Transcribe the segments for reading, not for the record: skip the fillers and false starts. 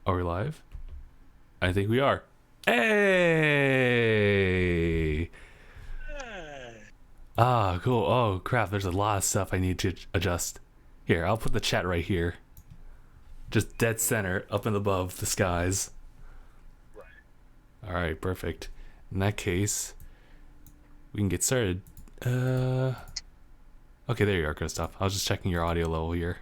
Are we live? I think we are. Hey! Hey. Ah, cool. Oh, crap. There's a lot of stuff I need to adjust. Here, I'll put the chat right here. Just dead center, up and above the skies. Right. All right, perfect. In that case, we can get started. Okay, there you are, Christoph. I was just checking your audio level here.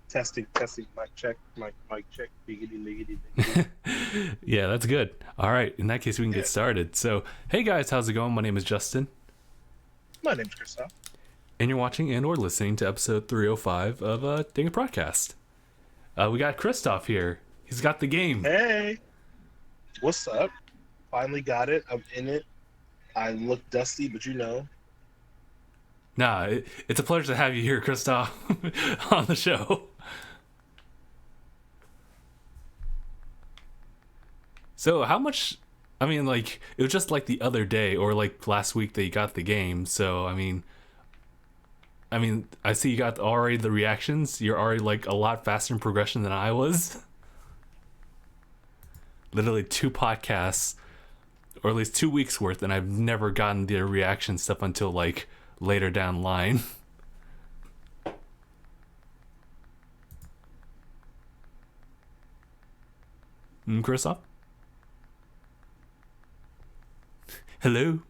Testing, mic check, mic check, biggity, biggity, biggity. Yeah, that's good. All right, in that case, we can get started. So, hey guys, how's it going? My name is Justin, My name's Christoph. and you're watching and or listening to episode 305 of DangIT Productions. We got Christoph here. He's got the game. Hey, what's up? Finally got it. I'm in it. I look dusty, but you know. Nah, it's a pleasure to have you here, Christoph, on the show. So, how much? I mean, like, it was just like the other day or like last week that you got the game. So, I see you got already the reactions. You're already like a lot faster in progression than I was. Literally 2 podcasts, or at least 2 weeks worth, and I've never gotten the reaction stuff until like later down the line. Christoph? Hello?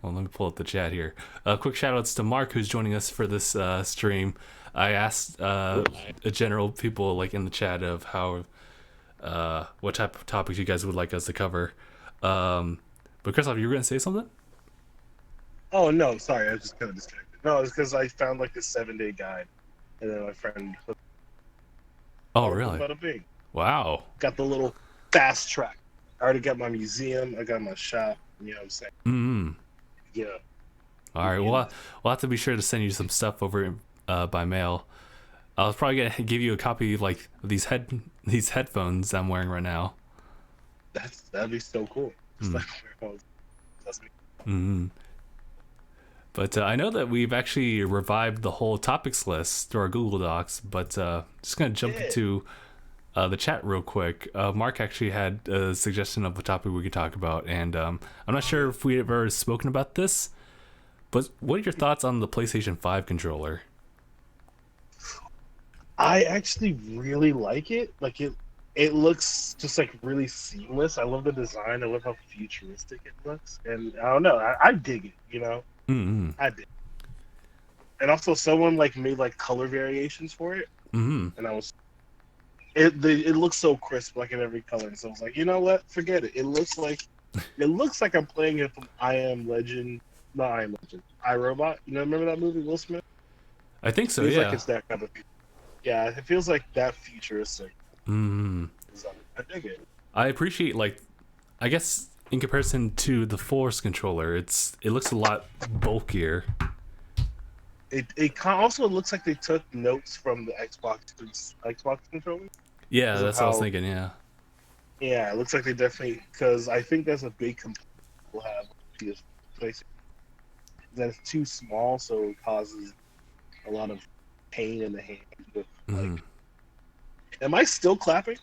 Well, let me pull up the chat here. Quick shout outs to Mark, who's joining us for this stream. I asked general people like in the chat of how what type of topics you guys would like us to cover. But Christoph, you were going to say something? Oh no, sorry, I was just kind of disconnected. No, it's because I found like a 7-day guide, and then my friend. Oh, really? Bada bing. Wow. Got the little fast track. I already got my museum. I got my shop. You know what I'm saying? Mm-hmm. Yeah. All right. Well, we'll have to be sure to send you some stuff over by mail. I was probably gonna give you a copy of like these headphones I'm wearing right now. That'd be so cool. It's like, that's me. Mm-hmm. But I know that we've actually revived the whole topics list through our Google Docs. But just gonna jump into the chat real quick. Mark actually had a suggestion of a topic we could talk about, and I'm not sure if we've ever spoken about this. But what are your thoughts on the PlayStation 5 controller? I actually really like it. Like it looks just like really seamless. I love the design. I love how futuristic it looks, and I don't know. I dig it. You know, Mm-hmm. I dig. And also, someone like made like color variations for it, Mm-hmm. and it looks so crisp, like in every color. So I was like, you know what? Forget it. It looks like I'm playing it from I Am Legend. Not I Am Legend. iRobot. You know, remember that movie, Will Smith? I think so. Feels Yeah. like it's that kind of. Yeah, it feels like that futuristic. Mm-hmm. I dig it. I appreciate, like, I guess in comparison to the Force controller, it looks a lot bulkier. It also looks like they took notes from the Xbox controller. Yeah, that's what I was thinking. Yeah. Yeah, it looks like they definitely, because I think that's a big complaint people have with PS PlayStation, that it's too small, so it causes a lot of pain in the hand. With, like, am I still clapping?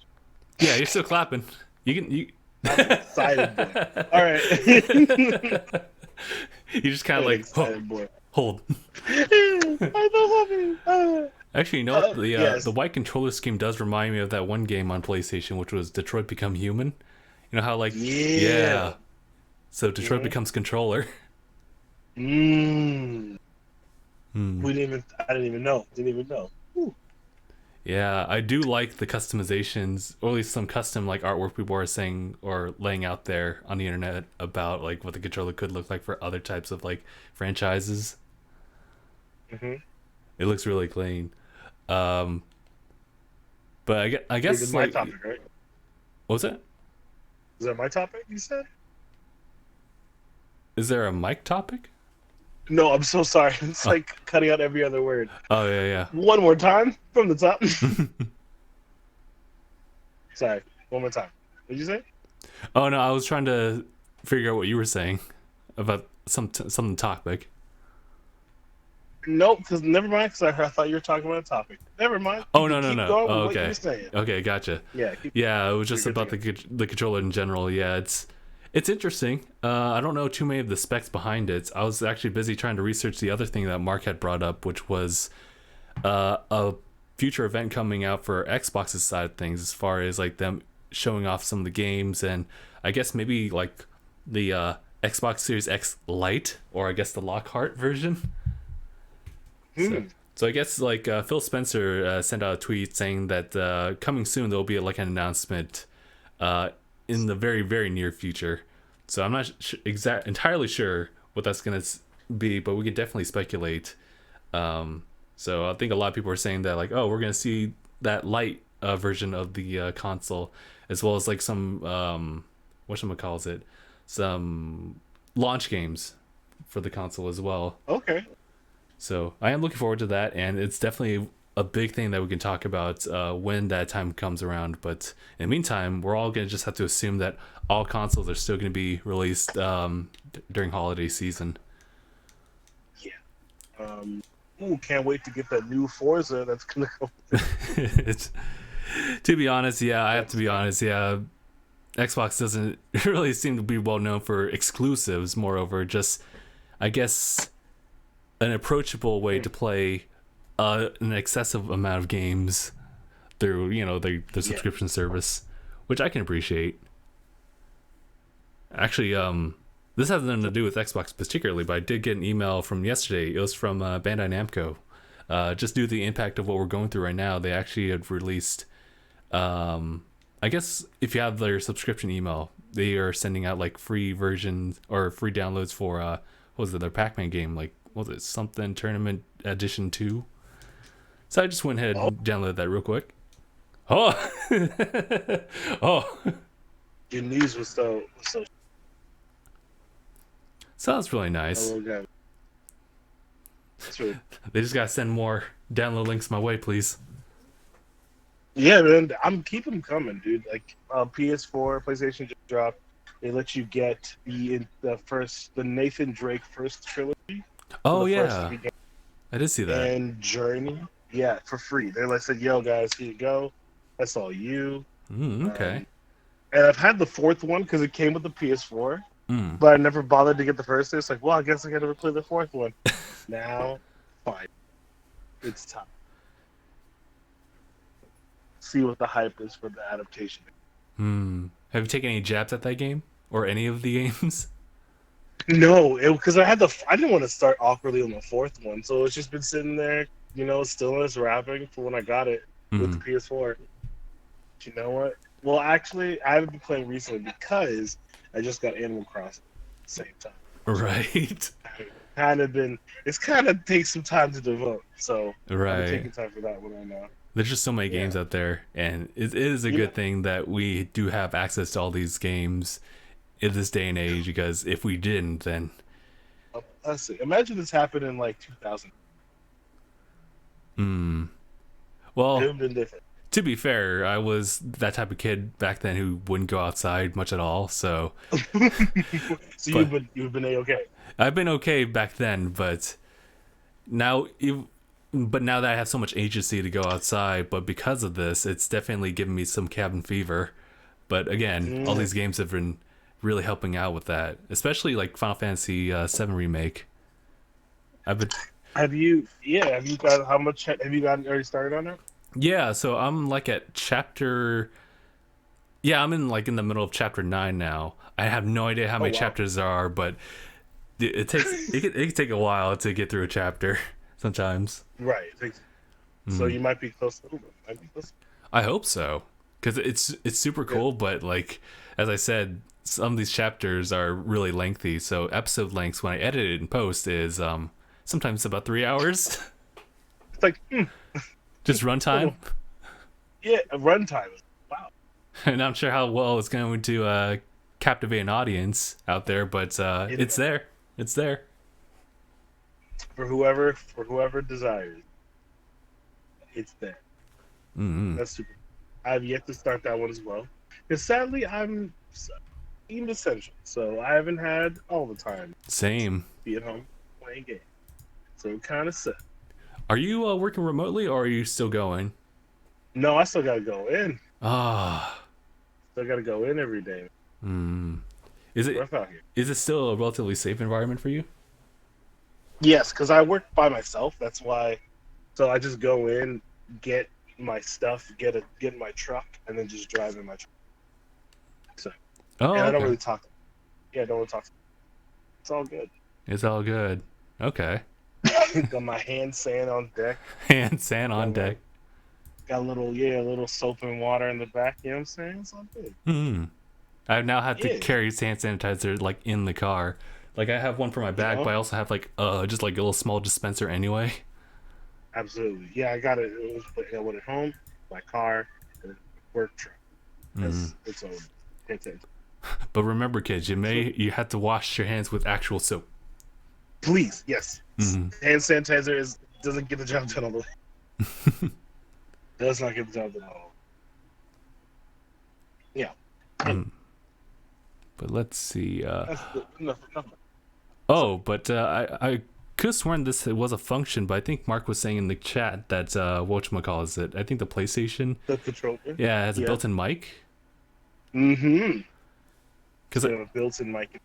Yeah, you're still clapping. You. I'm excited, boy. All right. You just kind of like hold. I'm so happy. Actually, you know what? Yes. The white controller scheme does remind me of that one game on PlayStation, which was Detroit Become Human. You know how like So Detroit becomes controller. I didn't even know. Ooh. Yeah, I do like the customizations, or at least some custom like artwork people are saying or laying out there on the internet about like what the controller could look like for other types of like franchises. Mm-hmm. It looks really clean. But I guess This is like, my topic, right? what was it? Is that my topic? You said? Is there a mic topic? No, I'm so sorry. It's like cutting out every other word. Oh yeah. One more time from the top. Sorry, one more time. What did you say? Oh no, I was trying to figure out what you were saying about some topic. Nope, because never mind. Because I thought you were talking about a topic. Never mind. You Oh can no no keep no. going Oh, with what you okay. were saying. Okay, gotcha. Yeah. Yeah, it was You're just good to about go. the controller in general. Yeah, it's interesting. I don't know too many of the specs behind it. I was actually busy trying to research the other thing that Mark had brought up, which was a future event coming out for Xbox's side of things, as far as like them showing off some of the games, and I guess maybe like the Xbox Series X Lite, or I guess the Lockhart version. So, Hmm. so I guess like Phil Spencer sent out a tweet saying that coming soon there'll be like an announcement uh, in the very very near future. So I'm not entirely sure what that's gonna be, but we can definitely speculate. Um, so I think a lot of people are saying that like, oh, we're gonna see that light version of the console, as well as like some calls it, some launch games for the console as well. Okay. So I am looking forward to that, and it's definitely a big thing that we can talk about when that time comes around. But in the meantime, we're all gonna just have to assume that all consoles are still gonna be released during holiday season. Yeah. Ooh, can't wait to get that new Forza that's gonna come. It's, to be honest, yeah, I have to That's be honest, yeah. Xbox doesn't really seem to be well known for exclusives. Moreover, just I guess an approachable way to play an excessive amount of games through the yeah. subscription service, which I can appreciate. Actually, this has nothing to do with Xbox particularly, but I did get an email from yesterday. It was from Bandai Namco. Just due to the impact of what we're going through right now, they actually had released. I guess if you have their subscription email, they are sending out like free versions or free downloads for what was it, their Pac-Man game? Like, what was it, something Tournament Edition 2? So I just went ahead Oh, and downloaded that real quick. Oh, oh, your news was so. sounds really nice. Oh, okay. That's really. They just gotta send more download links my way, please. Yeah, man. I'm keep them coming, dude. Like PS4, PlayStation just dropped. They let you get the Nathan Drake first trilogy for Oh the first yeah, 3 games I did see that. and Journey. Yeah, for free. They like said, "Yo, guys, here you go. That's all you." Okay. Um, and I've had the fourth one because it came with the PS4, Mm. but I never bothered to get the first. It's like, well, I guess I got to play the fourth one. Now, fine, it's time. See what the hype is for the adaptation. Hmm. Have you taken any jabs at that game or any of the games? No, because I didn't want to start awkwardly on the fourth one, so it's just been sitting there, still in its wrapping for when I got it with the Mm. PS4. But you know what? Well, actually, I haven't been playing recently because I just got Animal Crossing at the same time. Right. It's kind of takes some time to devote, so I've been Right. taking time for that one right now. There's just so many Yeah, games out there, and it is a yeah. good thing that we do have access to all these games in this day and age. Because if we didn't, then Let's see. Imagine this happened in like 2000. hmm. It would Well, have been different. to be fair, I was that type of kid back then who wouldn't go outside much at all. So, So but you've been a-okay. I've been okay back then, but now but now that I have so much agency to go outside, but because of this, it's definitely given me some cabin fever. But again, all Mm. these games have been really helping out with that, especially like Final Fantasy VII remake. I've been Have you? Yeah. Have you got how much? Have you gotten already started on it? yeah, so I'm like at chapter yeah, I'm in like in the middle of chapter 9 now. I have no idea how Oh many wow. chapters there are, but it can take a while to get through a chapter sometimes. Right. So Mm. you might be close to. Might be close. I hope so, because it's super Yeah. cool. But like as I said, some of these chapters are really lengthy. So episode lengths when I edit it in post is sometimes about 3 hours, It's like, just runtime. oh, yeah, a runtime. Wow. And I'm sure how well it's going to captivate an audience out there, but It, it's there. It's there. for whoever desires, it's there. Mm-hmm. That's super. I've yet to start that one as well. Because sadly, I'm deemed essential, so I haven't had all the time to Same. be at home playing games. So it kind of sucks. Are you working remotely, or are you still going? No, I still gotta go in. Ah, Still gotta go in every day. mm. Is it Rough out here. is it still a relatively safe environment for you? Yes, because I work by myself. That's why. So I just go in, get my stuff, get in my truck, and then just drive in my truck. So, Oh, and I don't okay. really talk. Yeah, I don't really talk. It's all good. It's all good. Okay. Got my hand sand on deck. And sand on Got, my, deck. got a little soap and water in the back. You know what I'm saying? It's all good. Hmm. I've now had to Yeah, carry hand sanitizer like in the car. Like I have one for my you bag, know, but I also have like just like a little small dispenser anyway. absolutely. Yeah, I got it. I went at home, my car, and work truck. Mm. Has its own content. But remember, kids, So, you have to wash your hands with actual soap. please, yes, Mm. hand sanitizer doesn't get the job done all the way. Does not get the job done all. Yeah. Mm. But let's see. Nothing. Oh, but I could have sworn this was a function, but I think Mark was saying in the chat that whatchamacallit, I think the PlayStation, The controller. yeah, has a Yeah. built-in mic. Mm-hmm. Because So a built-in mic,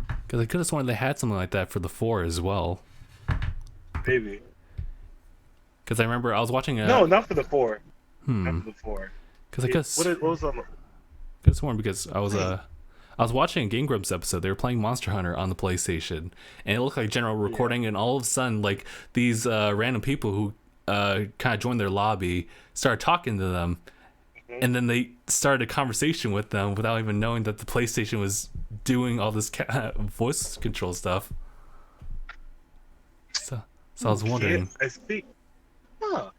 I could have sworn they had something like that for the 4 as well. maybe. Because I remember I was watching No, not for the 4. Not hmm. for the 4. Because I could What was on the? have sworn because I was watching a Game Grumps episode. They were playing Monster Hunter on the PlayStation, and it looked like general recording. And all of a sudden, like these random people who kind of joined their lobby started talking to them, and then they started a conversation with them without even knowing that the PlayStation was doing all this voice control stuff. So I was wondering. I think. Huh.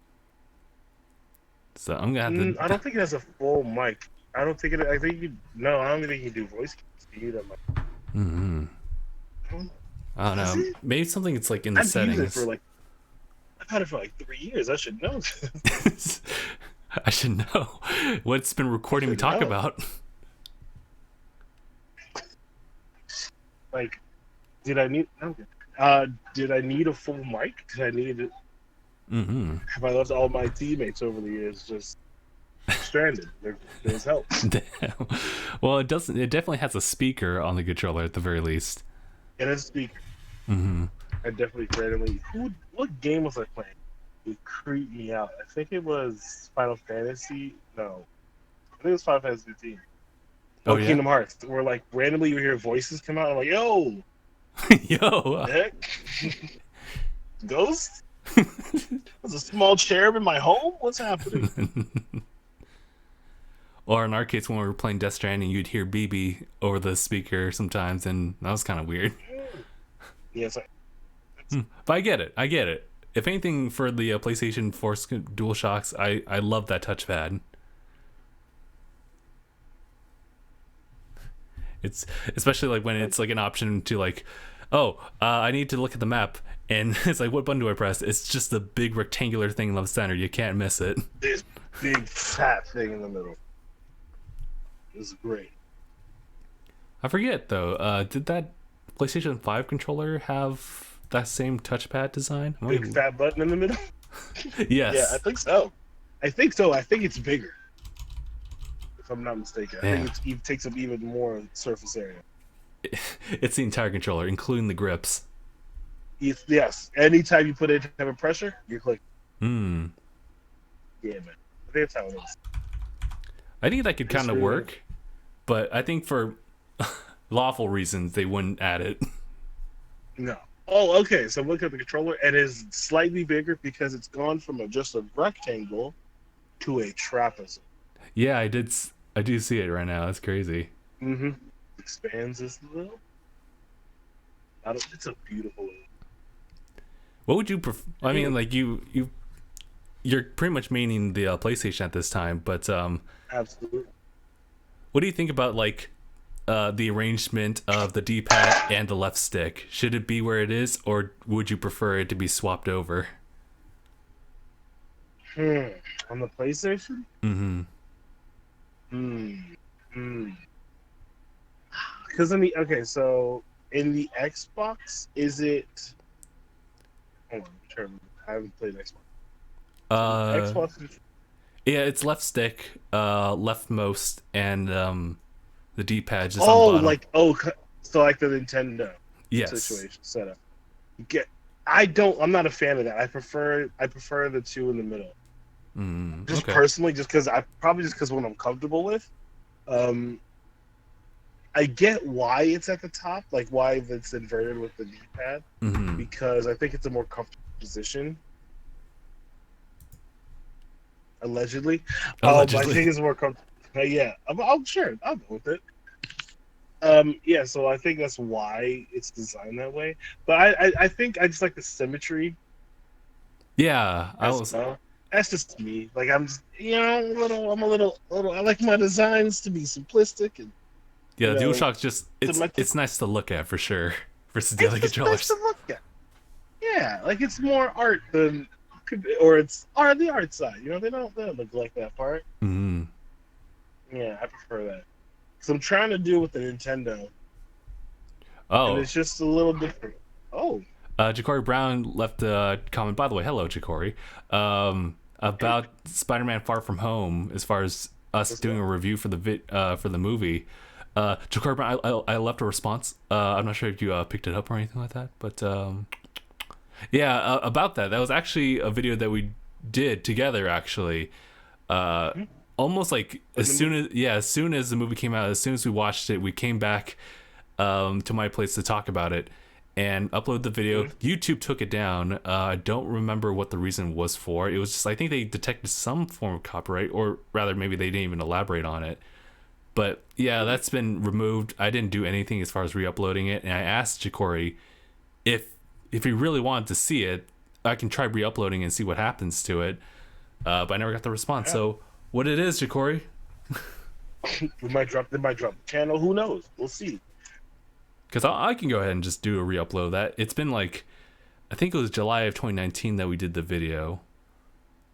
So I'm gonna have to. I don't think it has a full mic. I don't think it. I think you. No, I don't think you do voice. You need a mic. Mm-hmm. I don't know. Maybe something it's like in the I've settings. used it for like. I've had it for like 3 years. I should know. I should know what's been recording me talk about. Like, did I need? Okay. Did I need a full mic? Did I need it? Mm-hmm. Have I left all my teammates over the years just stranded? There's help. Damn. Well, it doesn't. It definitely has a speaker on the controller at the very least. It has a speaker. Mm-hmm. I definitely randomly. What game was I playing? It creeped me out. I think it was Final Fantasy. No, I think it was Final Fantasy 15. Oh, yeah? Kingdom Hearts. Where like randomly you hear voices come out. I'm like, yo, Yo. heck, ghost. There's a small cherub in my home. What's happening? Or in our case, when we were playing Death Stranding, you'd hear BB over the speaker sometimes, and that was kind of weird. Yes, But I get it. I get it. If anything, for the PlayStation 4 DualShocks, I love that touchpad. It's especially like when it's like an option to like, I need to look at the map, and it's like, what button do I press? It's just the big rectangular thing in the center. You can't miss it. this big fat thing in the middle. It's great. I forget though. Did that PlayStation 5 controller have that same touchpad design? Big fat button in the middle. Yes. Yeah, I think so. I think it's bigger. If I'm not mistaken, I think it takes up even more surface area. It's the entire controller, including the grips. Yes. Anytime you put any type of pressure, you're clicking. Hmm. Yeah, man. I think that's how it is. I think that could kind of work, but I think for lawful reasons they wouldn't add it. No. Oh, okay. So look at the controller. It is slightly bigger because it's gone from just a rectangle to a trapezoid. Yeah, I do see it right now. That's crazy. Mm-hmm. Expands this a little. It's a beautiful. What would you prefer? I mean, like you're pretty much meaning the PlayStation at this time, but Absolutely. what do you think about like the arrangement of the D-pad and the left stick? Should it be where it is, or would you prefer it to be swapped over? On the PlayStation? Mm-hmm. Because so in the Xbox, is it Hold on, I'm sure I haven't played Xbox. Uh, Xbox. yeah, it's left stick, leftmost, and the D-pad just on the Oh, bottom. so like the Nintendo Yes. situation setup. Get. I don't. I'm not a fan of that. I prefer the two in the middle. Just Okay. personally, just because what I'm comfortable with. Um, I get why it's at the top, like why it's inverted with the D-pad, Mm-hmm. because I think it's a more comfortable position. Allegedly, I Allegedly. think it's more comfortable. Yeah, I'm sure. I'll go with it. Yeah, so I think that's why it's designed that way. But I think I just like the symmetry Yeah, I as was. well. That's just me. Like I'm just, I'm a little. I like my designs to be simplistic and Yeah, you the know, DualShock's just it's symmetrical. nice to look at for sure versus the It's other just nice to controllers. look at. Yeah, like it's more art than, or it's art the art side. They don't neglect that part. Mm-hmm. Yeah, I prefer that because I'm trying to do with the Nintendo, and Oh, it's just a little different. Oh, Ja'Cory Brown left a comment. By the way, hello, Ja'Cory. About Spider-Man: Far From Home, as far as us let's doing go. a review for for the movie. Ja'Cory Brown, I left a response. I'm not sure if you picked it up or anything like that, but yeah, about that. That was actually a video that we did together, actually. Uh, Hmm? Almost like When the movie, as soon as the movie came out, as soon as we watched it, we came back to my place to talk about it and upload the video. hmm? YouTube took it down. I don't remember what the reason was for. It was just I think they detected some form of copyright, or rather, maybe they didn't even elaborate on it. But yeah, that's been removed. I didn't do anything as far as re-uploading it, and I asked Ja'Cory if if he really wanted to see it, I can try re-uploading and see what happens to it. But I never got the response. Yeah. So what it is, Ja'Cory? They might drop the channel. Who knows? We'll see. Because I can go ahead and just do a re-upload. That it's been like I think it was July of 2019 that we did the video.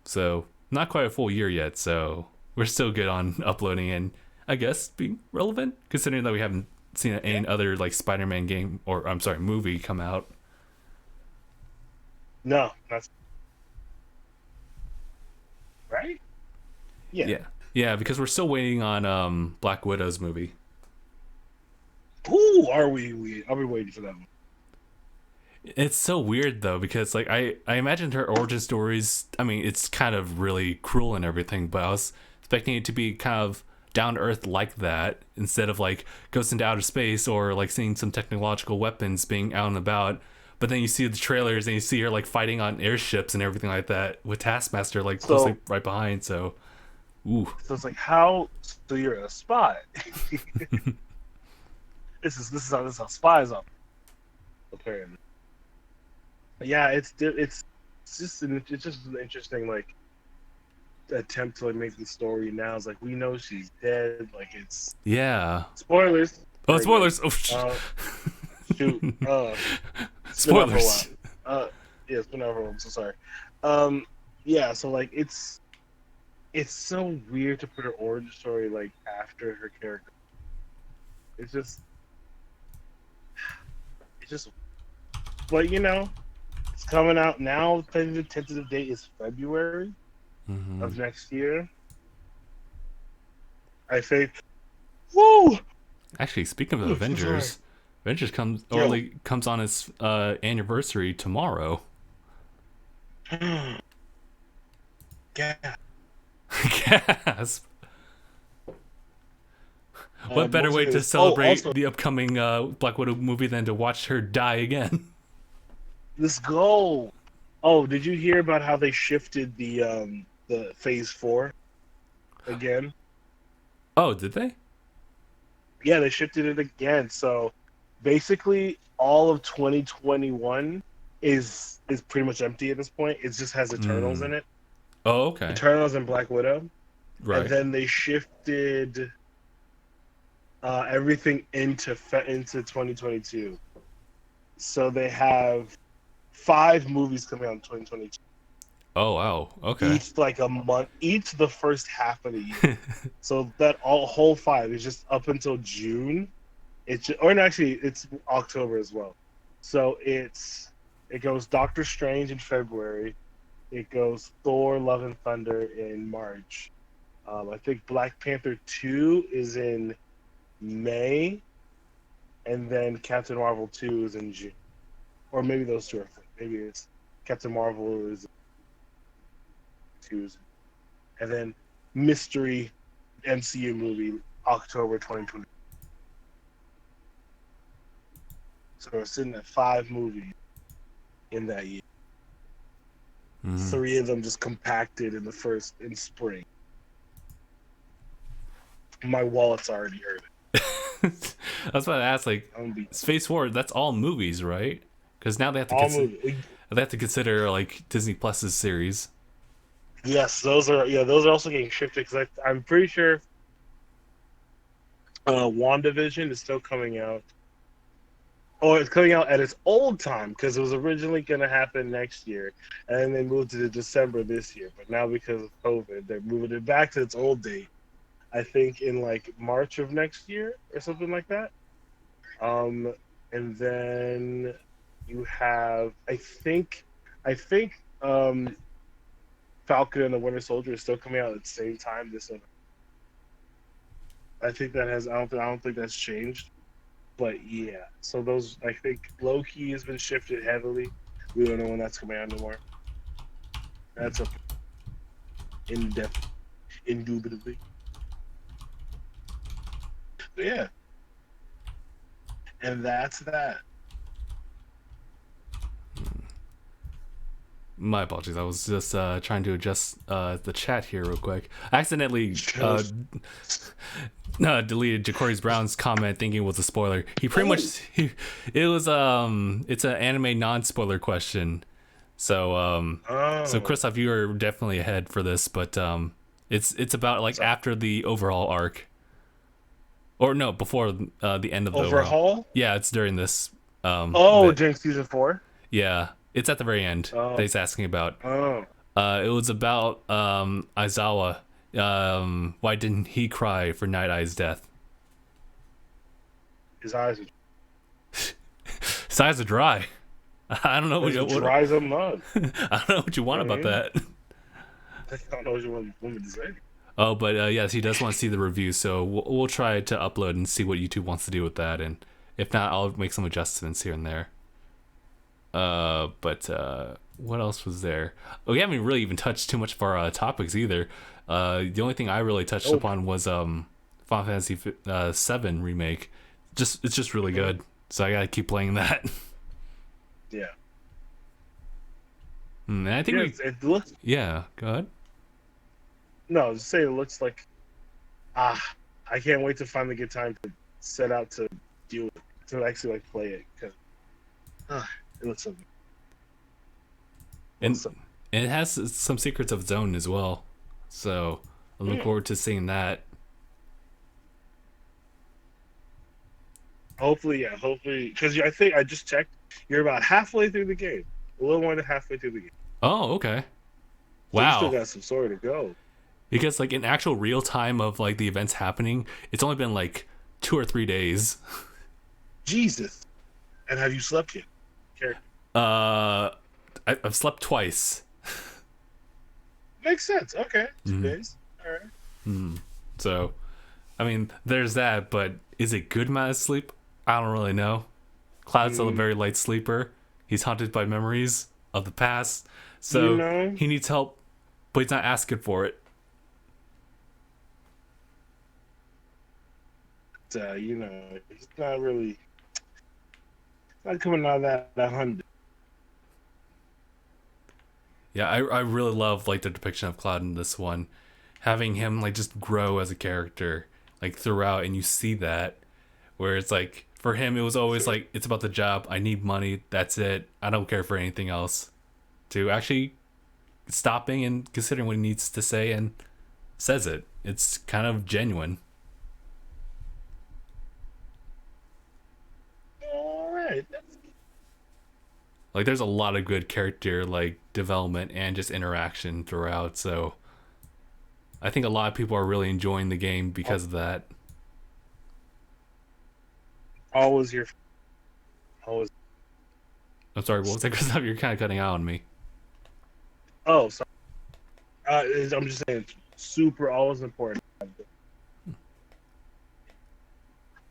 So not quite a full year yet. So we're still good on uploading and I guess being relevant considering that we haven't seen Yeah. any other like Spider-Man game or I'm sorry movie come out. No, that's right. Yeah. Yeah, yeah, because we're still waiting on Black Widow's movie. Who are we? Are we waiting for that one? It's so weird though because like I imagined her origin stories. I mean, it's kind of really cruel and everything, but I was expecting it to be kind of down to earth like that instead of like goes into outer space or like seeing some technological weapons being out and about. But then you see the trailers and you see her like fighting on airships and everything like that with Taskmaster like closely So, right behind. So, ooh, so it's like how? So you're a spy. This is how spies are apparently. But yeah, it's just an interesting like attempt to like make the story now. It's like we know she's dead. Like it's yeah. spoilers. Oh, Very good. spoilers! Oh, Uh, shoot. It's been out for a while. spoilers! Yeah, it's been out for a while. I'm so sorry. Um, yeah. So like it's so weird to put her origin story like after her character. It's just it's just but it's coming out now. The tentative date is February Mm-hmm. of next year. I think. Woo! Actually, speaking of Ooh, so sorry. Avengers Yo. comes on its anniversary tomorrow. Yeah. Gasp! What What better was I way gonna to say? Oh, celebrate also, the upcoming Black Widow movie than to watch her die again? let's go. Oh, did you hear about how they shifted the Phase 4 again? Oh, did they? Yeah, they shifted it again. So basically, all of 2021 is pretty much empty at this point. It just has Eternals Hmm. in it, Oh, okay. Eternals and Black Widow, and Right. then they shifted everything into 2022. So they have 5 movies coming out in 2022. Oh, wow. Okay. Each like a month, each the first half of the year. So that whole 5 is just up until June. Or no, actually, it's October as well. So it's It goes Doctor Strange in February. It goes Thor: Love and Thunder in March. I think Black Panther 2 is in May, and then Captain Marvel 2 is in June. Or maybe those two are flipped. Maybe it's Captain Marvel is 2, and then Mystery MCU movie October 2020. So we're sitting at 5 movies in that year. 3 of them just compacted in spring. My wallet's already hurting. I was about to ask, like, Space War, that's all movies, right? Because now they have to consider like Disney Plus's series. Yes, those are also getting shifted because I'm pretty sure WandaVision is still coming out. Oh, it's coming out at its old time because it was originally going to happen next year, and then they moved it to December this year. But now because of COVID, they're moving it back to its old date. I think in like March of next year or something like that. And then you have I think Falcon and the Winter Soldier is still coming out at the same time this November. I think that has I don't think that's changed. But yeah, so those I think Loki has been shifted heavily. We don't know when that's coming out anymore. That's a in depth, indubitably. But yeah, and that's that. My apologies. I was just trying to adjust the chat here real quick. I accidentally deleted Ja'Cory Brown's comment thinking it was a spoiler. He pretty much it's an anime non-spoiler question. So so Christoph, you are definitely ahead for this, but it's about like after the overhaul arc. Or no, before the end of the overhaul. Yeah, it's during this during season 4? Yeah. It's at the very end that he's asking about. It was about Aizawa. Why didn't he cry for Night Eye's death? His eyes are dry. I don't know what dry as a mud. I don't know what you want about that. I don't know what you want me to say. Oh, but yes, he does want to see the review, so we'll try to upload and see what YouTube wants to do with that, and if not, I'll make some adjustments here and there. But what else was there? Oh, we haven't really even touched too much of our topics either. The only thing I really touched upon was Final Fantasy VII remake. It's just really good, so I gotta keep playing that. Yeah. And I think it looks. Yeah, go ahead. No, just say it looks like. I can't wait to finally get time to set out to do it, to actually like play it because. It looks so good. And it has some secrets of its own as well. So I look forward to seeing that. Hopefully, because I think I just checked. You're about halfway through the game. A little more than halfway through the game. Oh, okay. So wow. You still got some story to go. Because like in actual real time of like the events happening, it's only been like 2 or 3 days. Jesus. And have you slept yet? I've slept twice. Makes sense. Okay, 2 days. All right. So, I mean, there's that. But is it good amount of sleep? I don't really know. Cloud's a very light sleeper. He's haunted by memories of the past, so he needs help, but he's not asking for it. He's not really. Not coming out of that 100. Yeah, I really love like the depiction of Cloud in this one, having him like just grow as a character like throughout, and you see that where it's like for him it was always like it's about the job. I need money. That's it. I don't care for anything else. To actually stopping and considering what he needs to say and says it. It's kind of genuine. All right. Like there's a lot of good character like development and just interaction throughout, so I think a lot of people are really enjoying the game because of that. Always. I'm sorry, what was that, Christoph? You're kind of cutting out on me. Oh, sorry. I'm just saying, it's super always important,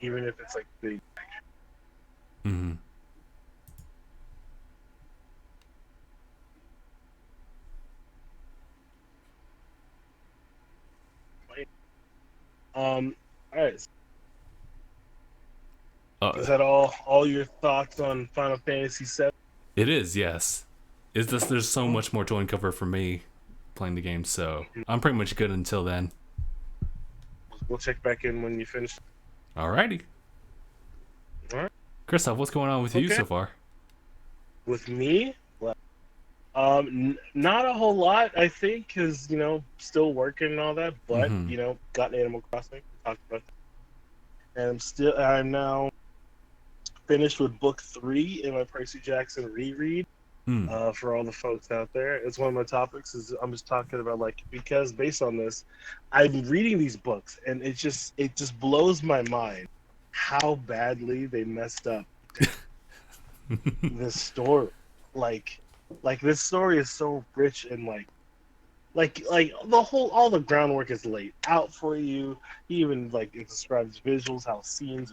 even if it's like big. Mm-hmm. All right. Uh, Is that all your thoughts on Final Fantasy VII? it is, yes. Is this? There's so much more to uncover for me playing the game, so I'm pretty much good until then. We'll check back in when you finish. Alrighty. All right. Christoph, what's going on with you Okay. so far? With me, well, not a whole lot, I think, because still working and all that. But Mm-hmm. got Animal Crossing. We talked about that. And I'm now finished with book 3 in my Percy Jackson reread. Hmm. For all the folks out there, it's one of my topics. Is I'm just talking about, like, because based on this, I'm reading these books, and it just blows my mind how badly they messed up this story. Like this story is so rich and like all the groundwork is laid out for you. Even like it describes visuals, how scenes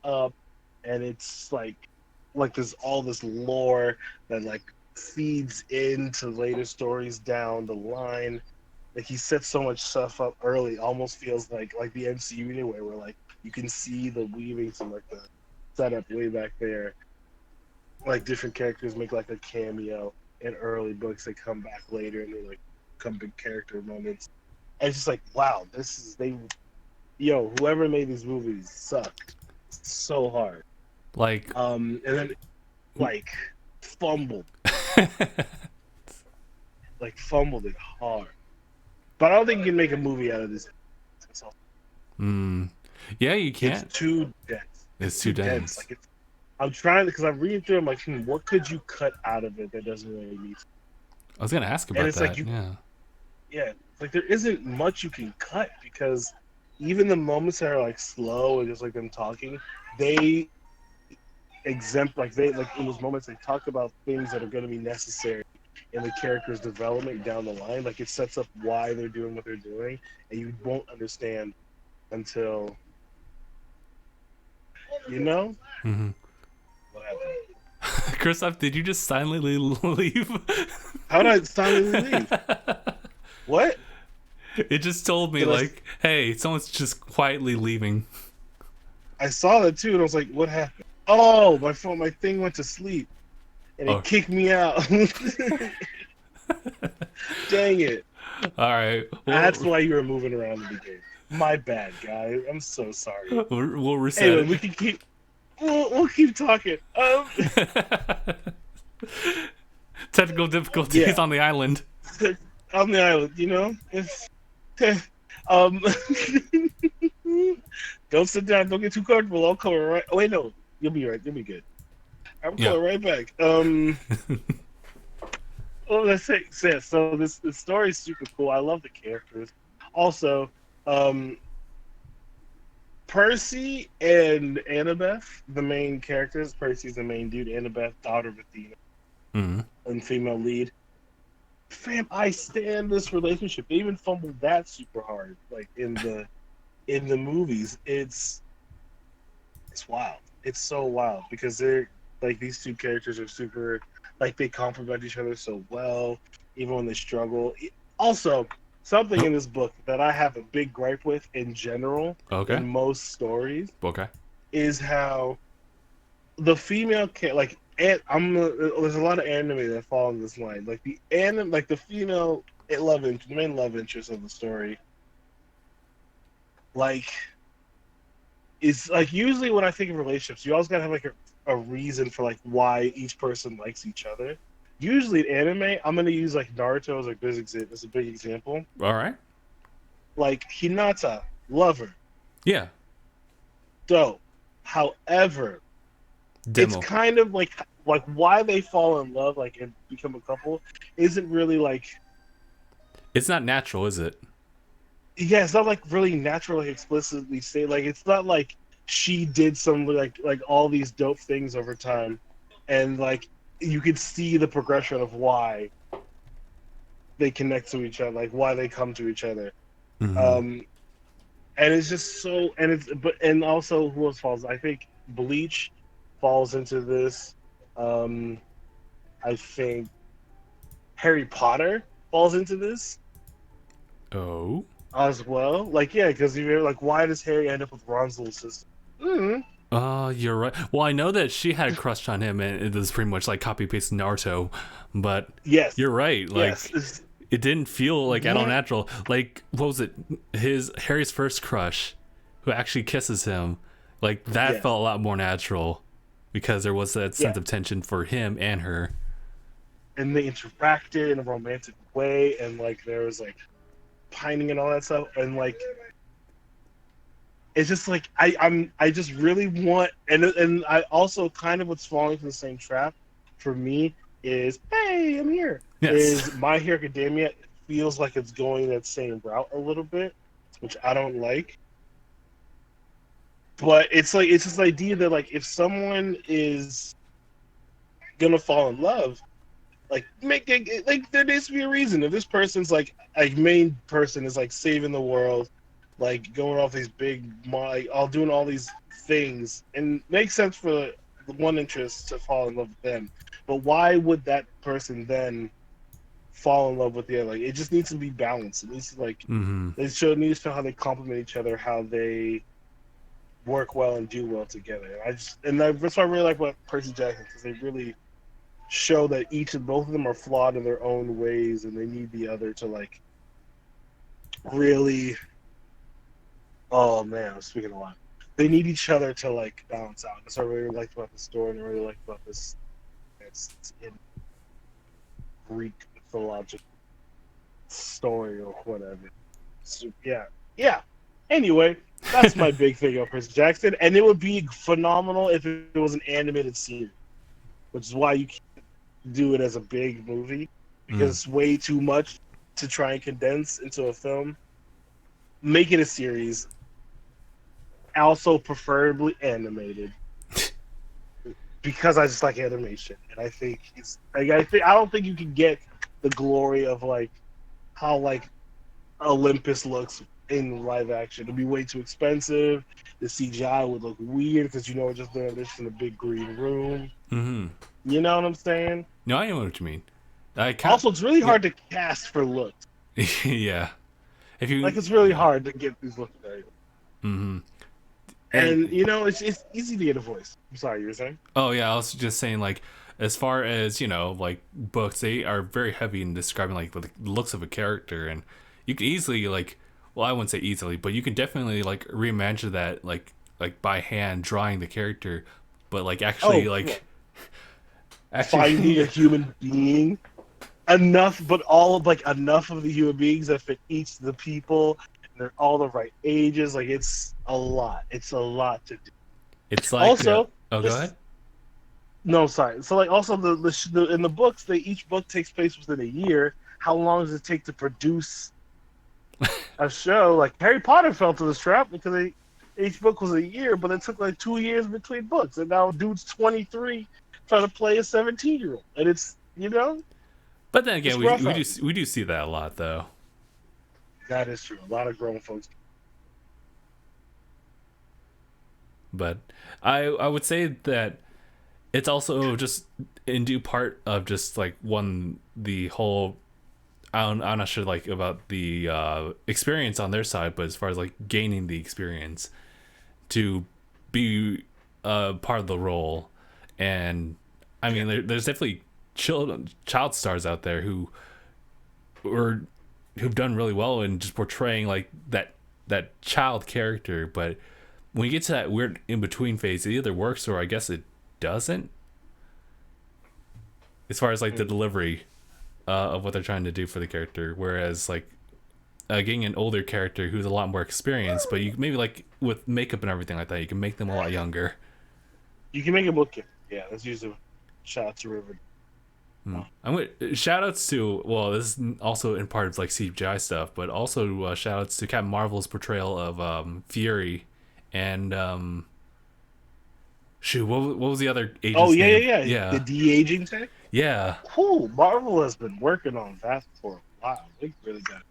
are up, and it's like there's all this lore that like feeds into later stories down the line. Like he sets so much stuff up early, almost feels like the MCU anyway, where like you can see the weavings and like the setup way back there. Like different characters make like a cameo in early books. They come back later and they like become big character moments. And it's just like, wow, whoever made these movies sucked so hard. Like, And then like fumbled fumbled it hard. But I don't think you can make a movie out of this. yeah, you can't. It's too dense. It's too dense. Like I'm trying because I'm reading through. I'm like, what could you cut out of it that doesn't really need? I was gonna ask about it's that. like Yeah. Like there isn't much you can cut because even the moments that are like slow and just like them talking, they like in those moments they talk about things that are going to be necessary in the character's development down the line. Like it sets up why they're doing what they're doing, and you won't understand until Mm-hmm. what happened. Christoph, did you just silently leave? How did I silently leave? What? It just told me hey, someone's just quietly leaving. I saw that too, and I was like, what happened? Oh, my thing went to sleep, and it kicked me out. Dang it! All right, that's why you were moving around the game. My bad, guy. I'm so sorry. We'll reset. Anyway, we can keep. We'll keep talking. Technical difficulties on the island. On the island, it's don't sit down. Don't get too comfortable. I'll come right. Oh wait, no, you'll be right. You'll be good. I'm coming right back. Well, let's say so. This story is super cool. I love the characters. Also, Percy and Annabeth, the main characters. Percy's the main dude. Annabeth, daughter of Athena, and female lead. Fam, I stand this relationship. They even fumbled that super hard, like in the movies. It's wild. It's so wild because they're like these two characters are super like they complement each other so well, even when they struggle. Also, something in this book that I have a big gripe with in general, in most stories, is how the female there's a lot of anime that fall in this line. Like the female the main love interest of the story, like is like usually when I think of relationships, you always gotta have like a reason for like why each person likes each other. Usually in anime, I'm gonna use like Naruto as a big example. All right. Like Hinata, lover. Yeah. Dope. However, it's kind of like why they fall in love and become a couple isn't really like. It's not natural, is it? Yeah, it's not like really natural, like explicitly say. Like it's not like she did some like all these dope things over time, and like you could see the progression of why they connect to each other, like why they come to each other. Mm-hmm. Um, and it's just so, and it's, but, and also who else falls? I think Bleach falls into this. Um, I think Harry Potter falls into this Oh. as well. Like, yeah, because you're like, why does Harry end up with Ron's little sister? Mm, You're right. Well, I know that she had a crush on him, and it was pretty much like copy paste Naruto. But yes, you're right. yes, Like, it didn't feel like at all yeah, natural. Like, what was it? His Harry's first crush, who actually kisses him. Like that yes, felt a lot more natural, because there was that yeah. sense of tension for him and her. And they interacted in a romantic way, and like there was like pining and all that stuff, and like it's just like I just really want, and I also kind of what's falling for the same trap for me is, hey, I'm here, Yes. is My Hero Academia feels like it's going that same route a little bit, which I don't like. But it's like it's this idea that like if someone is gonna fall in love, like make it like there needs to be a reason. If this person's like a main person is like saving the world, like going off these big like all doing all these things, and makes sense for the one interest to fall in love with them. But why would that person then fall in love with the other? Like it just needs to be balanced. It needs to like Mm-hmm. needs to show how they complement each other, how they work well and do well together. That's why I really like about Percy Jackson, because they really show that each and both of them are flawed in their own ways, and they need the other to like really. Oh man, I'm speaking a lot. They need each other to like balance out. That's what I really liked about the story, and I really liked about this. It's in Greek mythological story or whatever. So, yeah, yeah. Anyway, that's my big thing about Percy Jackson, and it would be phenomenal if it was an animated series, which is why you can't do it as a big movie, because Mm. it's way too much to try and condense into a film. Make it a series, also preferably animated, because I just like animation, and I think it's like I don't think you can get the glory of like how like Olympus looks in live action. It'd be way too expensive. The CGI would look weird because we're just doing this in a big green room. Mm-hmm. You know what I'm saying? No, I know what you mean. I can't. Also, it's really Yeah. hard to cast for looks. Yeah. If you. Like it's really Yeah. hard to get these looks right. Mm-hmm. And And it's easy to get a voice. I'm sorry, you were saying? oh yeah, I was just saying like, as far as like books, they are very heavy in describing like the looks of a character, and you can easily like, well, I wouldn't say easily, but you can definitely like reimagine that like by hand drawing the character, but like actually Oh, yeah. like Finding a actually. human being enough, but all of like enough of the human beings that fit each of the people, and they're all the right ages. Like it's a lot. It's a lot to do. It's like Also, oh, go just ahead. no, sorry. So like also the in the books, each book takes place within a year. How long does it take to produce a show? Like Harry Potter fell to this trap because each book was a year, but it took like 2 years between books, and now dude's 23 trying to play a 17-year-old, and it's But then again, it's we rough we out. do we do see that a lot though. That is true. A lot of grown folks. But I would say that it's also just in due part of just like one the whole I'm not sure like about the experience on their side, but as far as like gaining the experience to be part of the role, and I Yeah. mean there's definitely child stars out there or who've done really well in just portraying like that child character, but when you get to that weird in between phase, it either works or I guess it doesn't. As far as like the Mm. delivery of what they're trying to do for the character, whereas like getting an older character who's a lot more experienced, but you maybe like with makeup and everything like that, you can make them a lot younger. You can make it look good. Yeah, let's use a shout out to River. I'm with shout outs to this is also in part of like CGI stuff, but also shout outs to Captain Marvel's portrayal of Fury and Shoot, what was the other Oh agent's yeah, yeah, name? yeah. The Yeah, de-aging tech. yeah. Cool. Marvel has been working on that for a while. They really got it.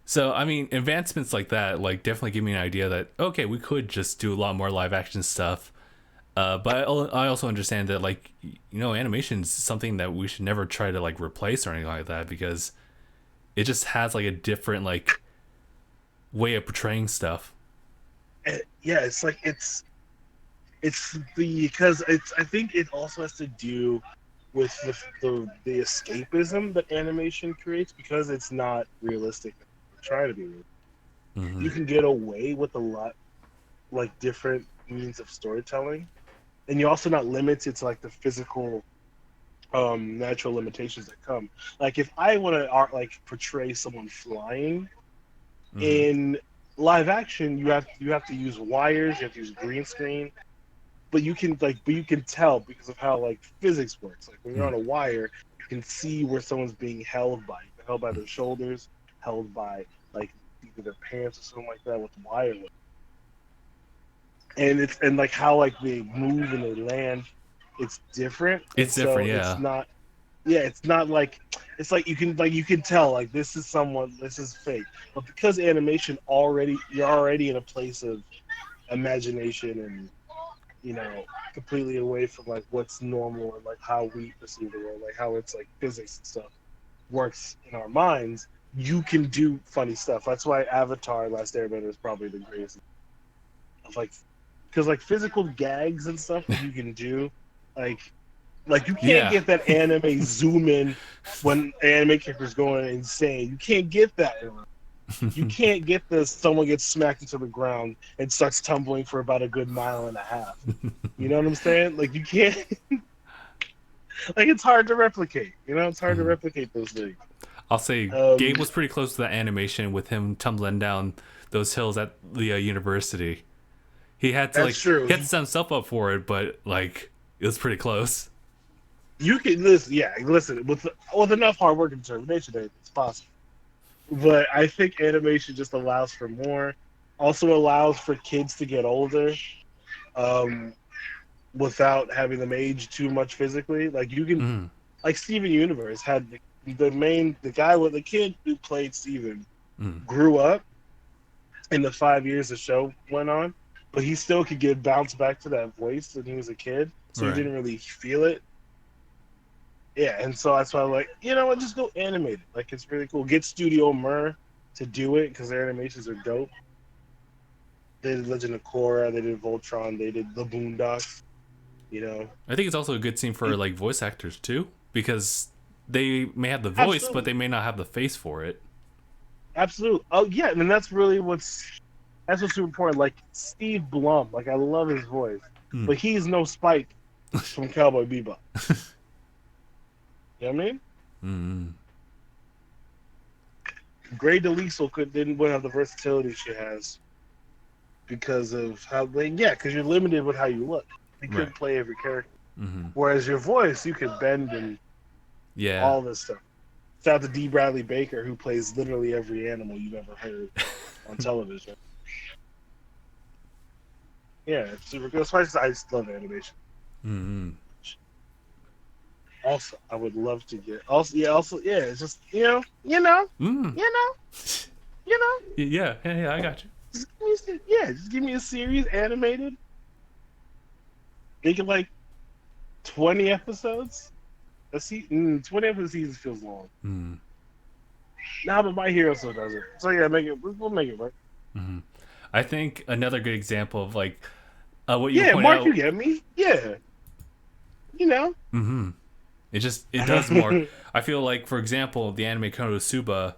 So I mean, advancements like that, like, definitely give me an idea that okay, we could just do a lot more live action stuff. But I also understand that, like, animation is something that we should never try to like replace or anything like that, because it just has like a different like way of portraying stuff. Yeah, it's like it's the because it's I think it also has to do with the escapism that animation creates because it's not realistic. Try to be real. Mm-hmm. You can get away with a lot like different means of storytelling, and you're also not limited to like the physical natural limitations that come. Like if I want to art like portray someone flying Mm-hmm. in live action, you have to use wires, you have to use green screen, but you can tell because of how like physics works. Like when you're on a wire, you can see where someone's being held by. They're held by their shoulders, held by like either their pants or something like that with wire. And like how like they move and they land, it's different, and It's different, so it's yeah. not. Yeah, it's not like it's like you can tell like this is fake, but because animation already you're already in a place of imagination and completely away from like what's normal and like how we perceive the world, like how it's like physics and stuff works in our minds. You can do funny stuff. That's why Avatar: Last Airbender is probably the greatest of like because like physical gags and stuff that you can do, like you can't Yeah. get that anime zoom in when anime characters going insane. You can't get that. You can't get this. Someone gets smacked into the ground and starts tumbling for about a good mile and a half. You know what I'm saying? Like you can't. Like it's hard to replicate. It's hard to Mhm. replicate those things. I'll say Gabe Um, was pretty close to that animation with him tumbling down those hills at the university. that's true. He had to set himself up for it, but like it was pretty close. You can listen. Yeah, listen. With enough hard work and determination, it's possible. But I think animation just allows for more. Also allows for kids to get older. Um, Without having them age too much physically. Like you can, Mm. like Steven Universe had the guy with the kid who played Steven Mm. grew up in the 5 years the show went on, but he still could get bounced back to that voice when he was a kid, so you Right. didn't really feel it. Yeah, and so that's why I'm like, you know what, just go animate it. Like it's really cool. Get Studio Mer to do it because their animations are dope. They did Legend of Korra, they did Voltron, they did The Boondocks. You know, I think it's also a good scene for and like voice actors too, because they may have the voice, but absolutely. they may not have the face for it. Absolutely. Oh yeah, and that's really what's super important. Like Steve Blum, like I love his voice, Mm. but he's no Spike from Cowboy Bebop. You know what I mean? Mm. Gray DeLisle didn't have the versatility she has because of how because you're limited with how you look. You Right. couldn't play every character. Mm-hmm. Whereas your voice, you could bend and Yeah. all this stuff. Shout out to D. Bradley Baker, who plays literally every animal you've ever heard on television. Yeah, it's super good. So I just love animation. Mm-hmm. Also, I would love to get yeah. It's just Mm. you know. Yeah. Yeah. I got you. Just give me a series animated. Make it like 20 episodes. 20 episode seasons feels long. Mm. Nah, but My Hero still does it. So yeah, we'll make it work. Mm-hmm. I think another good example of like what you Yeah, pointed Mark, you out. get me. Yeah, you know. Mm-hmm. It does more. I feel like, for example, the anime Konosuba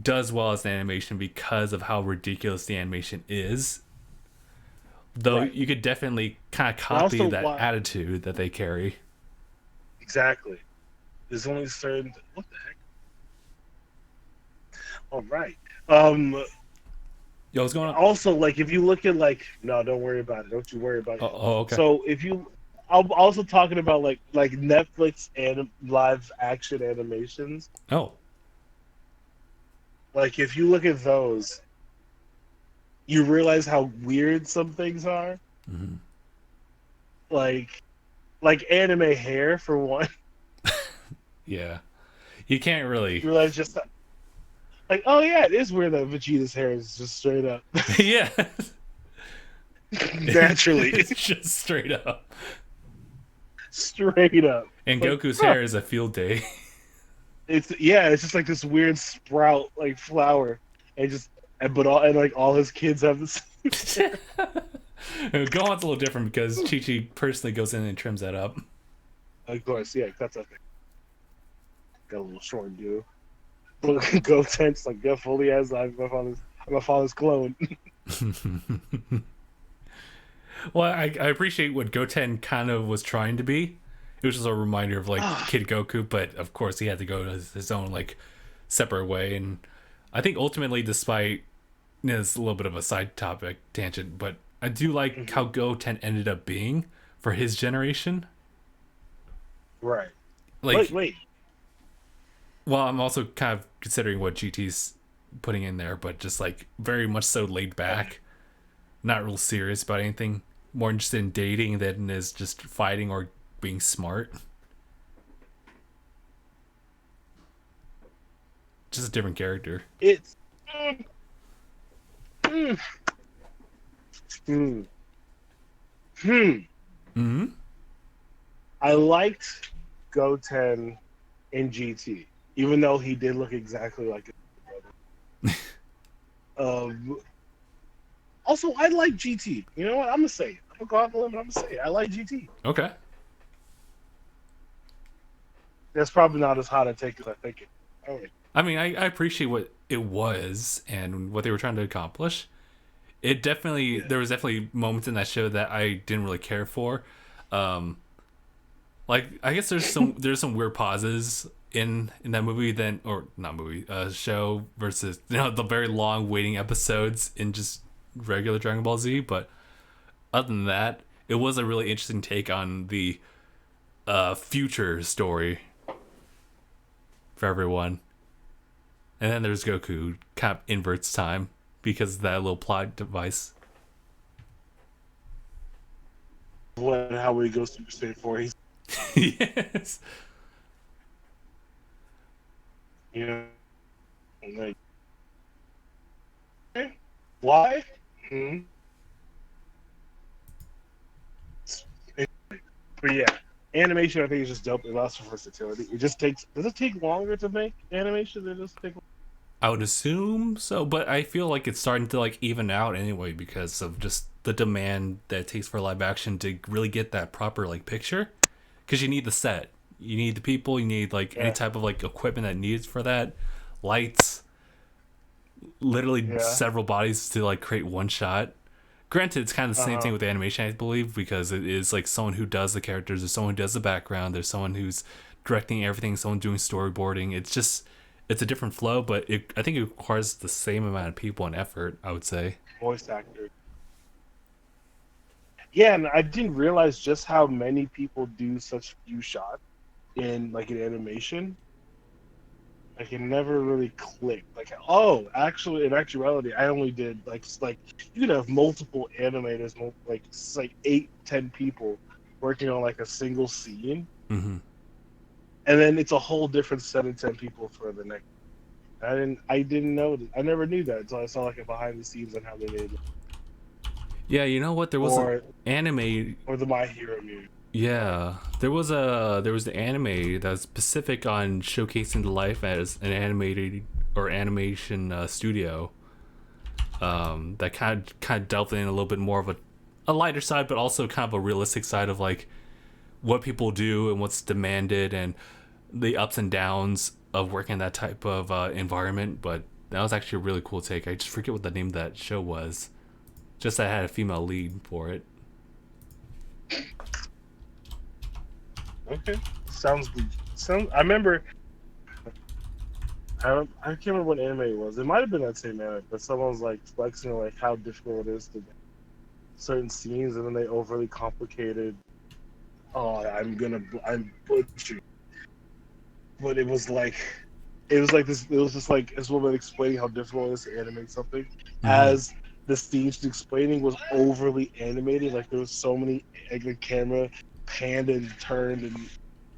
does well as an animation because of how ridiculous the animation is. Though Right. you could definitely kind of And copy also, that why attitude that they carry. exactly? There's only certain. What the heck? All right. Yo, what's going on? Also, like if you look at like no, don't worry about it. Don't you worry about it. Oh, okay. So if you, I'm also talking about like Netflix and live action animations. Oh. Like if you look at those, you realize how weird some things are. Mm-hmm. like anime hair for one. Yeah, you can't really. You realize just like, oh yeah, it is weird that Vegeta's hair is just straight up Yeah, naturally, it's just straight up. straight up. And Like, Goku's huh. hair is a field day. It's just like this weird sprout like flower, and just and like all his kids have this. Gohan's a little different because Chi Chi personally goes in and trims that up. Of course, yeah, that's a thing. Got a little short dude. Go tense like yeah, fully as my father's clone. Well, I appreciate what Goten kind of was trying to be. It was just a reminder of like Kid Goku, but of course he had to go his own like separate way. And I think ultimately, despite it's a little bit of a side topic tangent, but I do like how Goten ended up being for his generation. Right. Like, Wait. well, I'm also kind of considering what GT's putting in there, but just like very much so laid back, not real serious about anything, more interested in dating than is just fighting or being smart. Just a different character. It's. Mm, mm, mm, hmm. Mm-hmm. I liked Goten in GT, even though he did look exactly like his brother. Also, I like GT. You know what? I'm gonna say it. I'm gonna go out the limb. I'm gonna say it. I like GT. Okay. That's probably not as hot a take as I think it. Oh, I mean, I appreciate what it was and what they were trying to accomplish. It definitely, there was definitely moments in that show that I didn't really care for. Um, like I guess there's some weird pauses in that movie then, or not movie, show versus the very long waiting episodes in just regular Dragon Ball Z. But other than that, it was a really interesting take on the future story for everyone. And then there's Goku, who kind of inverts time because of that little plot device. when how he goes Super Saiyan 4, he's Yes. you know like eh, why? Hmm. But yeah, animation I think is just dope. It allows for versatility. It just takes. Does it take longer to make animation than just take? I would assume so, but I feel like it's starting to like even out anyway because of just the demand that it takes for live action to really get that proper like picture. Because you need the set, you need the people, you need like any type of like equipment that needs for that, lights, literally Yeah. several bodies to like create one shot. Granted, it's kind of the same thing with animation, I believe, because it is like someone who does the characters, there's someone who does the background, there's someone who's directing everything, someone doing storyboarding. It's a different flow, but I think it requires the same amount of people and effort, I would say. Voice actor. Yeah, and I didn't realize just how many people do such few shots in like an animation. Like it never really clicked. Like, oh, actually, in actuality, I only did like you could have multiple animators, like it's like 8, 10 people working on like a single scene, Mm-hmm. and then it's a whole different set of 10 people for the next. I didn't know. I never knew that until I saw like a behind the scenes on how they made it, Yeah, you know what? There was an or anime. the My Hero music. Yeah, there was the anime that's specific on showcasing the life as an animated or animation studio. That kind of delved in a little bit more of a lighter side, but also kind of a realistic side of like what people do and what's demanded and the ups and downs of working in that type of environment. But that was actually a really cool take. I just forget what the name of that show was. Just that had a female lead for it. Okay, sounds good. I remember. I can't remember what anime it was. It might have been that same anime, but someone was like flexing like how difficult it is to make certain scenes, and then they overly complicated. Oh, I'm butchering, but it was like this. It was just like this woman explaining how difficult it is to animate something Mm-hmm. as the stage explaining was overly animated. Like there was so many, like the camera panned and turned and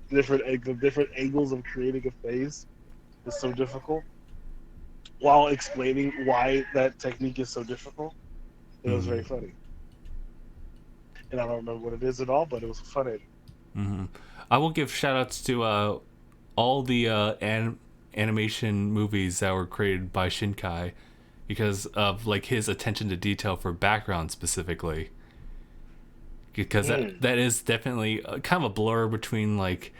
different angles of creating a face is so difficult. While explaining why that technique is so difficult, it was very funny. And I don't remember what it is at all, but it was funny. I will give shout outs to all the animation movies that were created by Shinkai because of like his attention to detail for background specifically. Because that is definitely kind of a blur between like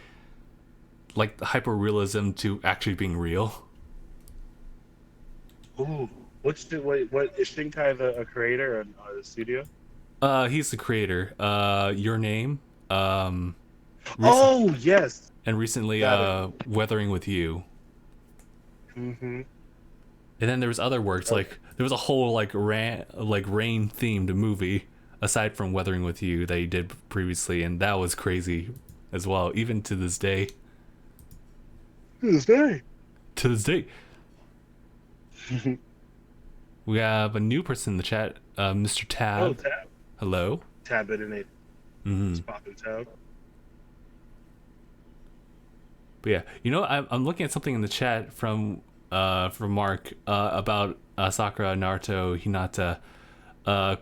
hyper realism to actually being real. Ooh, what is Shinkai a creator or the studio? He's the creator. Your Name. Oh yes, And recently, Weathering with You. Mm-hmm. And then there was other works like there was a whole like rain themed movie aside from Weathering with You that he did previously, and that was crazy as well, even to this day. To this day. To this day. We have a new person in the chat, Mr. Tab. Oh, Tab. Hello. Tab it in it. It's popping Tab. But yeah, you know, I'm looking at something in the chat from Mark about Sakura, Naruto, Hinata.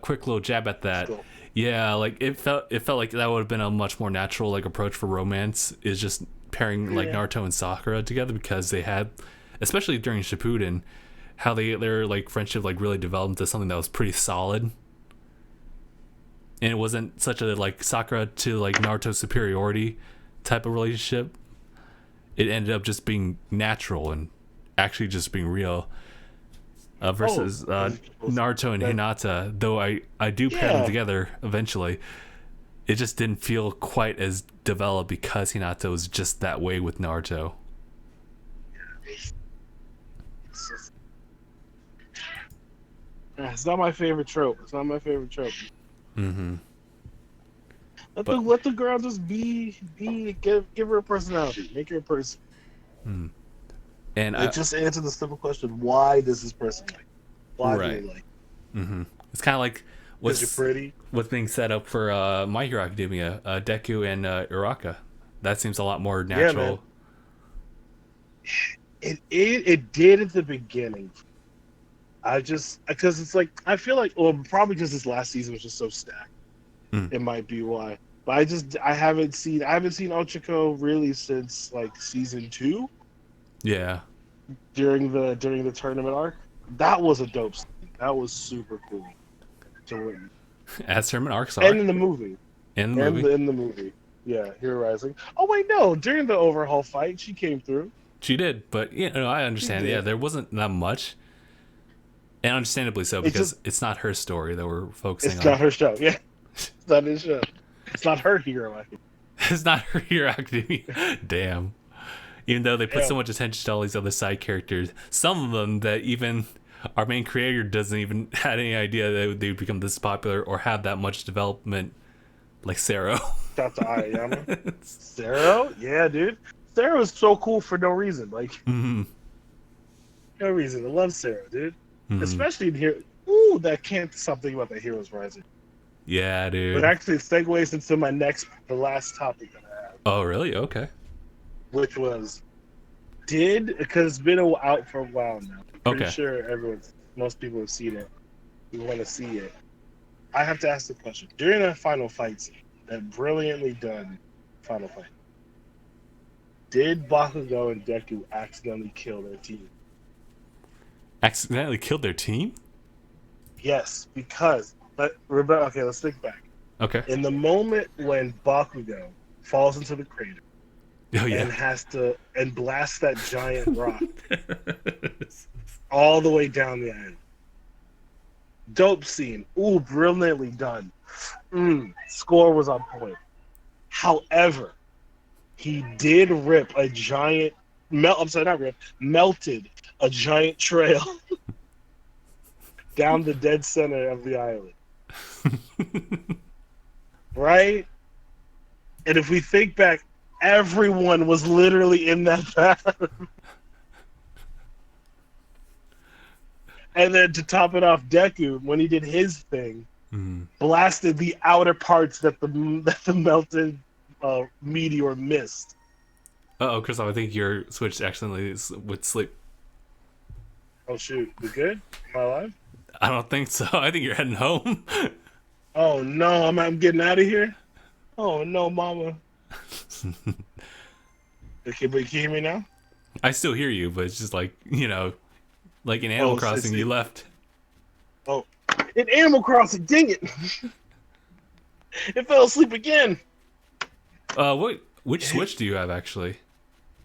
Quick little jab at that. Cool. Yeah, like it felt like that would have been a much more natural like approach for romance, is just pairing like Naruto and Sakura together, because they had, especially during Shippuden, how their like friendship like really developed into something that was pretty solid. And it wasn't such a like Sakura to like Naruto superiority type of relationship. It ended up just being natural and actually just being real. Versus Naruto and Hinata, though I do pair them together eventually, it just didn't feel quite as developed because Hinata was just that way with Naruto. It's not my favorite trope. Mm-hmm. Let the girl just be. Give her a personality. Make her a person. And just answer the simple question: why does this person like? Why do they like? Mm-hmm. It's kind of like what's being set up for My Hero Academia, Deku and Uraka. That seems a lot more natural. Yeah, it did at the beginning. Because it's like I feel like, well, probably because this last season was just so stacked. It might be why. But I haven't seen Ochako really since like season 2. Yeah. During the tournament arc, that was a dope scene. That was super cool to witness. As tournament arcs are. And in the movie. In the movie. Yeah, Hero Rising. Oh wait, no. During the overhaul fight, she came through. She did, but I understand. Yeah, there wasn't that much. And understandably so, because it's not her story that we're focusing on. It's not her show, yeah. It's not his show. It's not her Hero Academia. It's not her Hero Academia. Damn. Even though they put so much attention to all these other side characters, some of them that even our main creator doesn't even had any idea that they would become this popular or have that much development, like Sero. Shout to Ayama. Sero? Yeah, dude. Sero is so cool for no reason. Like, no reason. I love Sero, dude. Especially in here. Ooh, that can't stop thinking about the Heroes Rising. Yeah, dude. But actually, it segues into the last topic that I have. Oh, really? Okay. Which was, because it's been out for a while now. I'm pretty sure most people have seen it. We want to see it. I have to ask the question. During that final fight scene, that brilliantly done final fight, did Bakugo and Deku accidentally kill their team? Accidentally killed their team? Yes, because let's think back. Okay. In the moment when Bakugo falls into the crater and has to blast that giant rock all the way down the end. Dope scene. Ooh, brilliantly done. Score was on point. However, he did rip a giant melted a giant trail down the dead center of the island. Right? And if we think back, everyone was literally in that path. And then to top it off, Deku, when he did his thing, Mm-hmm. blasted the outer parts that the melted meteor missed. Oh, Chris, I think your Switch accidentally would sleep. Oh shoot, we good? Am I alive? I don't think so. I think you're heading home. Oh no, I'm getting out of here. Oh no, mama. Okay, but can you hear me now? I still hear you, but it's just like, like in Animal Oh, Crossing, you left. Oh, in Animal Crossing, dang it! It fell asleep again. Which Switch do you have actually?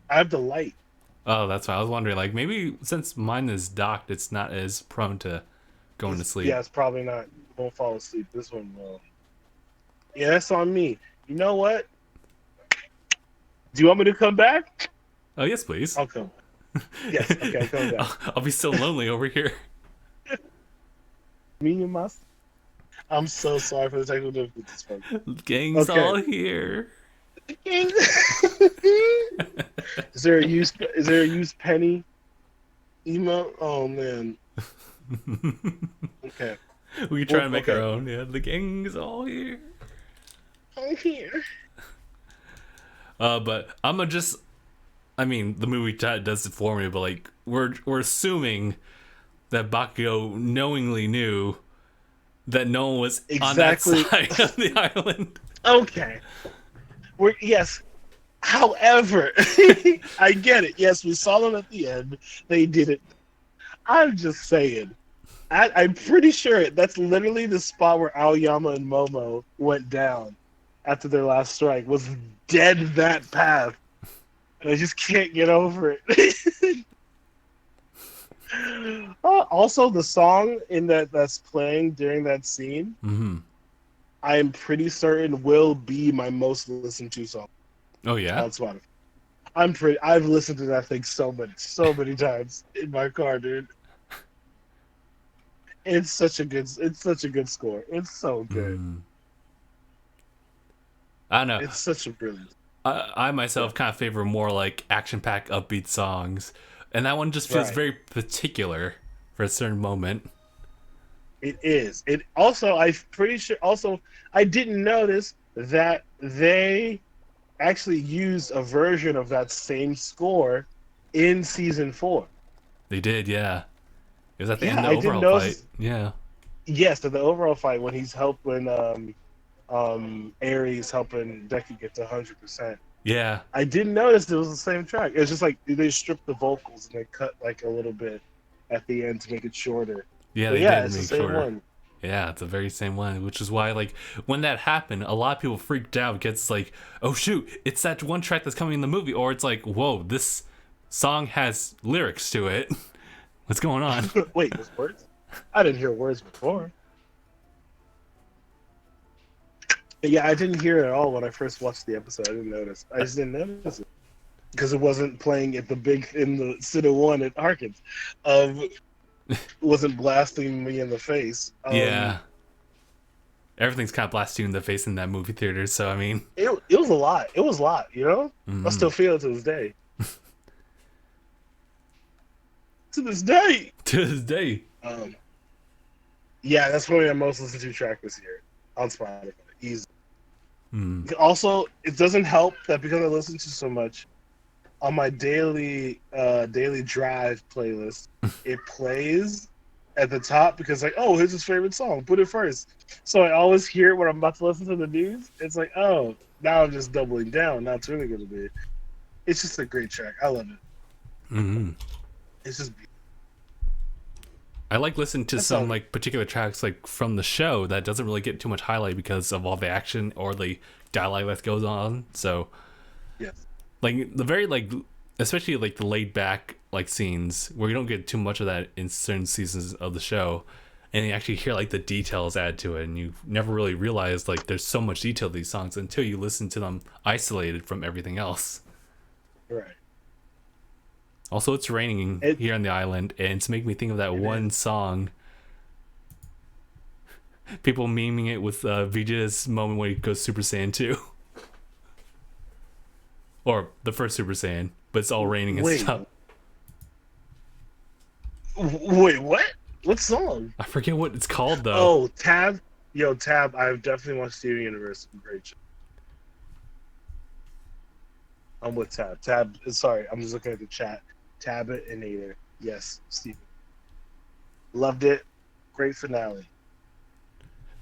I have the light. Oh, that's why I was wondering. Like maybe since mine is docked, it's not as prone to going to sleep. Yeah, it's probably not. Won't fall asleep. This one will. Yeah, that's on me. You know what? Do you want me to come back? Oh yes, please. I'll come. Yes, okay, come back. I'll be so lonely over here. Me and my. I'm so sorry for the technical difficulties, folks. Gang's all here. Is there a used penny email? Oh man. Okay. We can try and make our own. Yeah, the gang's all here. I'm here. But I'm gonna just. I mean, the movie does it for me, but like we're assuming that Bakugo knowingly knew that no one was on that side of the island. Okay. Yes. However, I get it. Yes, we saw them at the end. They did it. I'm just saying. I'm pretty sure that's literally the spot where Aoyama and Momo went down after their last strike. Was dead that path. And I just can't get over it. Also, the song that's playing during that scene, I am pretty certain will be my most listened to song. Oh yeah, on Spotify. I've listened to that thing so many times in my car, dude. It's such a good score. It's so good. I don't know. It's such a brilliant. I myself kind of favor more like action-packed, upbeat songs, and that one just feels very particular for a certain moment. It is. It also, I'm pretty sure. Also, I didn't notice that they actually used a version of that same score in season 4. They did, yeah. It was at the end of the overall fight. Yeah. Yes, at the overall fight when he's helping Ares helping Deku get to 100%. Yeah. I didn't notice it was the same track. It was just like they stripped the vocals and they cut like a little bit at the end to make it shorter. Yeah, they did it's make the same shorter. one. Yeah, it's the very same one, which is why, like, when that happened, a lot of people freaked out. Gets like, oh shoot, it's that one track that's coming in the movie, or it's like, whoa, this song has lyrics to it. What's going on? Wait, there's words? I didn't hear words before. But yeah, I didn't hear it at all when I first watched the episode. I didn't notice. I just didn't notice it because it wasn't playing at in the Cine 1 at Harkins. Wasn't blasting me in the face. Yeah. Everything's kind of blasting you in the face in that movie theater, so I mean... It was a lot. It was a lot, you know? I still feel it to this day. To this day! To this day. Yeah, that's probably my most listened to track this year on Spotify. Easy. Also, it doesn't help that because I listen to so much, on my daily drive playlist, it plays at the top because like, oh, here's his favorite song, put it first. So I always hear it when I'm about to listen to the news. It's like, oh, now I'm just doubling down. Now it's really gonna be. It's just a great track. I love it. It's just beautiful. I like listening to some like particular tracks like from the show that doesn't really get too much highlight because of all the action or the dialogue that goes on. So yes, like the very like especially like the laid back like scenes where you don't get too much of that in certain seasons of the show, and you actually hear like the details add to it, and you never really realize like there's so much detail to these songs until you listen to them isolated from everything else. Right. Also, it's raining here on the island, and it's making me think of that one song. People memeing it with Vegeta's moment when he goes Super Saiyan 2. Or the first Super Saiyan, but it's all raining and stuff. Wait, what? What song? I forget what it's called though. Oh, Tab. Yo, Tab. I've definitely watched Steven Universe. Great show. I'm with Tab. Tab. Sorry, I'm just looking at the chat. Tab it and Nader. Yes, Steven. Loved it. Great finale.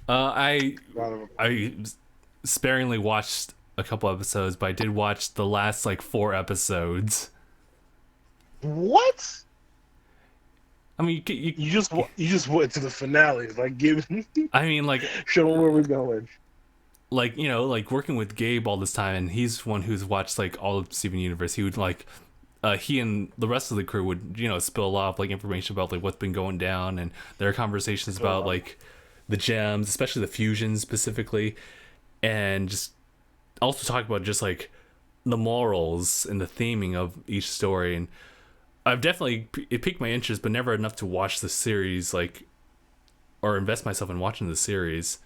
I sparingly watched a couple episodes, but I did watch the last like 4 episodes. What? I mean, You just went to the finale. Like, I mean, like, show them where we're going. Like, you know, like working with Gabe all this time, and he's one who's watched like all of Steven Universe. He would like, he and the rest of the crew would, you know, spill a lot of like information about like what's been going down, and their conversations about like the gems, especially the fusions specifically, and just also talk about just like the morals and the theming of each story. And I've definitely, it piqued my interest, but never enough to watch the series, like, or invest myself in watching the series.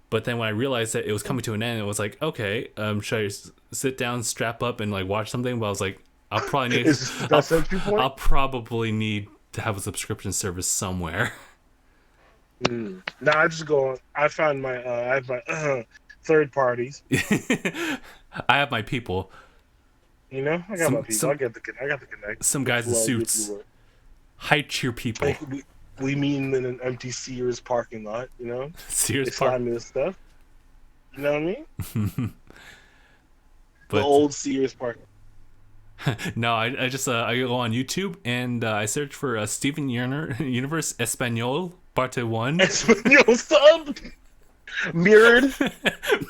But then when I realized that it was coming to an end, it was like, okay, should I sit down, strap up, and like watch something? But I was like, I'll probably need, I'll probably need to have a subscription service somewhere. No, I just go on. I found my, I have my third parties. I have my people. You know, I got my people. I got the connect. Some guys in suits. Height your people. Like, we meet in an empty Sears parking lot. You know, Sears parking this stuff. You know what I mean? But, the old Sears parking. No, I just I go on YouTube and I search for Steven Universe Espanol Parte 1. Espanol sub mirrored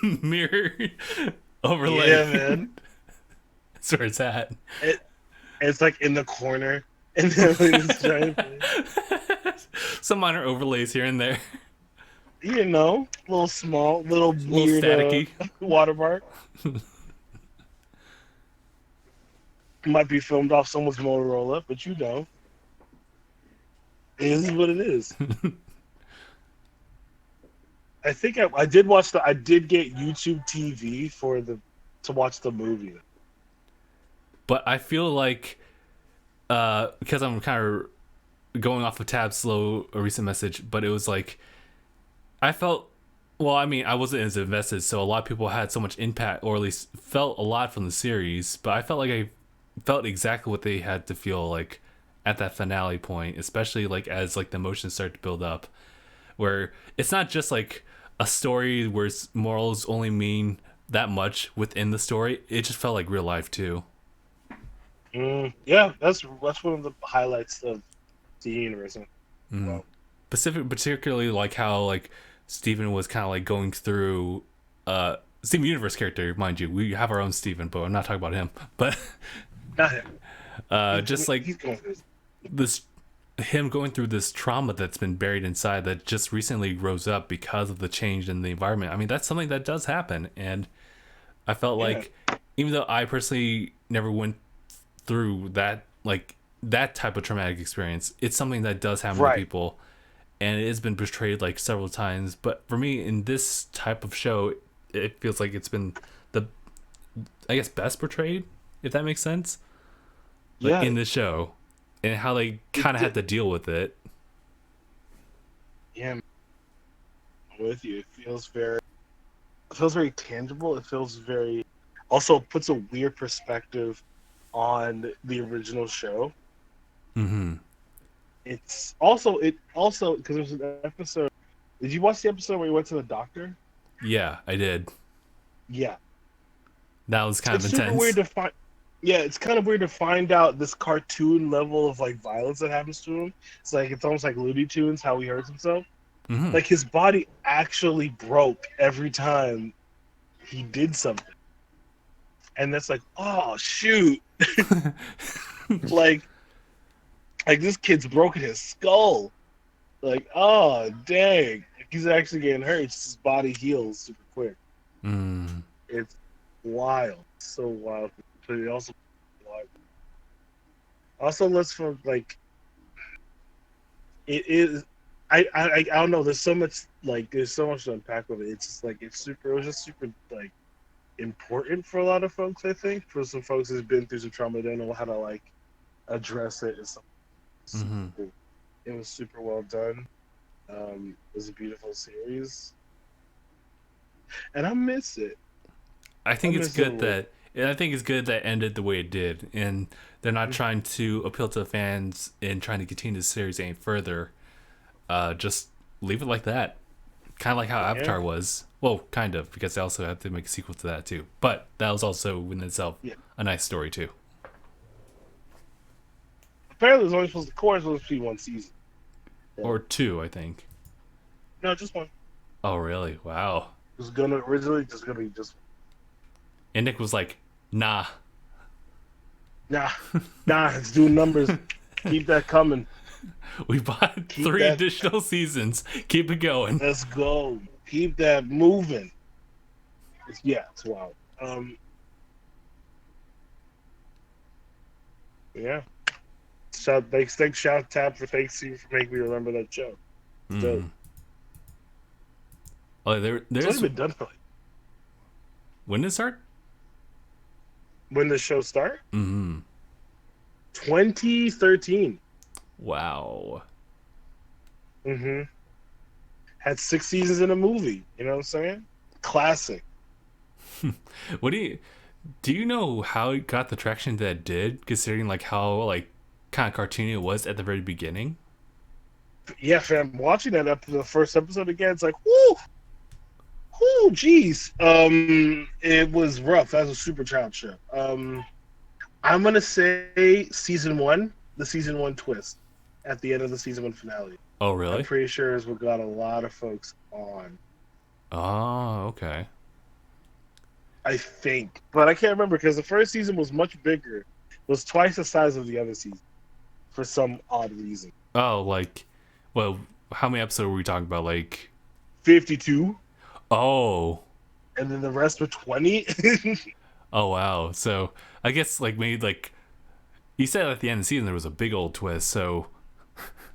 mirrored overlay. Yeah, man. That's where it's at. It's like in the corner, and then it's trying some minor overlays here and there. You know, little small, little weird, staticky watermark. Might be filmed off someone's Motorola, but you know, it is what it is. I think I did watch I did get YouTube TV to watch the movie. But I feel like because I'm kind of going off of Tab's slow a recent message, but it was like I felt, well, I mean, I wasn't as invested, so a lot of people had so much impact, or at least felt a lot from the series, but I felt like I felt exactly what they had to feel like at that finale point, especially like as like the emotions start to build up, where it's not just like a story where morals only mean that much within the story. It just felt like real life too. Yeah, that's one of the highlights of the universe. Well, particularly like how like Steven was kind of like going through Steven Universe character, mind you. We have our own Steven, but I'm not talking about him. But not him. Just like this, him going through this trauma that's been buried inside that just recently rose up because of the change in the environment. I mean, that's something that does happen, and I felt like even though I personally never went through that, like that type of traumatic experience, it's something that does happen to people, and it has been portrayed like several times. But for me, in this type of show, it feels like it's been the, I guess, best portrayed, if that makes sense. Like, in the show, and how they kind of had to deal with it. Yeah, I'm with you. It feels very tangible. It feels very, also puts a weird perspective on the original show. It's also because there's an episode. Did you watch the episode where he went to the doctor? Yeah, I did. Yeah, that was kind of intense. Super weird to find. Yeah, it's kind of weird to find out this cartoon level of like violence that happens to him. It's like it's almost like Looney Tunes how he hurts himself. Like his body actually broke every time he did something, and that's like, oh shoot, like this kid's broken his skull. Like, oh dang, he's actually getting hurt. It's just his body heals super quick. It's wild, so wild. But it also lets for like it is. I don't know. There's so much to unpack with it. It's just like it was just super like important for a lot of folks. I think for some folks who's been through some trauma, they don't know how to like address it. It's cool. It was super well done. It was a beautiful series, and I miss it. I I think it's miss it a good little. that I think it's good that ended the way it did, and they're not trying to appeal to the fans and trying to continue the series any further. Just leave it like that, kind of like how Yeah, Avatar was. Well, kind of, because they also had to make a sequel to that too. But that was also in itself yeah. a nice story too. Apparently, it was only supposed to, core was supposed to be one season. Or So, two, I think. no, just one. Oh, really? Wow. It was gonna originally just gonna be just And Nick was like, "Nah, nah, nah. It's doing numbers. Keep that coming. we bought Keep three that. additional seasons. Keep it going." Let's go. Keep that moving. It's wild. Yeah. Thanks, shout tap for thanks you for making me remember that show. It's dope. Oh, It's only there's been done for like when did it start? when the show start? Mm-hmm. 2013. Wow. Mm-hmm. Had 6 seasons in a movie. You know what I'm saying? Classic. What do you know how it got the traction that it did, considering like how like kind of cartoony it was at the very beginning? Yeah, fam. Watching the first episode again, it's like, whoo, whoo, jeez. It was rough. That was a super child show. I'm gonna say season one, the season one twist at the end of the season one finale. Oh, I'm really? pretty sure is what got a lot of folks on. Oh, okay. I think, but I can't remember because the first season was much bigger. It was twice the size of the other season for some odd reason. Oh, like, well, how many episodes were we talking about? Like, 52, oh, and then the rest were 20. oh, wow. So I guess like maybe like you said at the end of the season there was a big old twist. So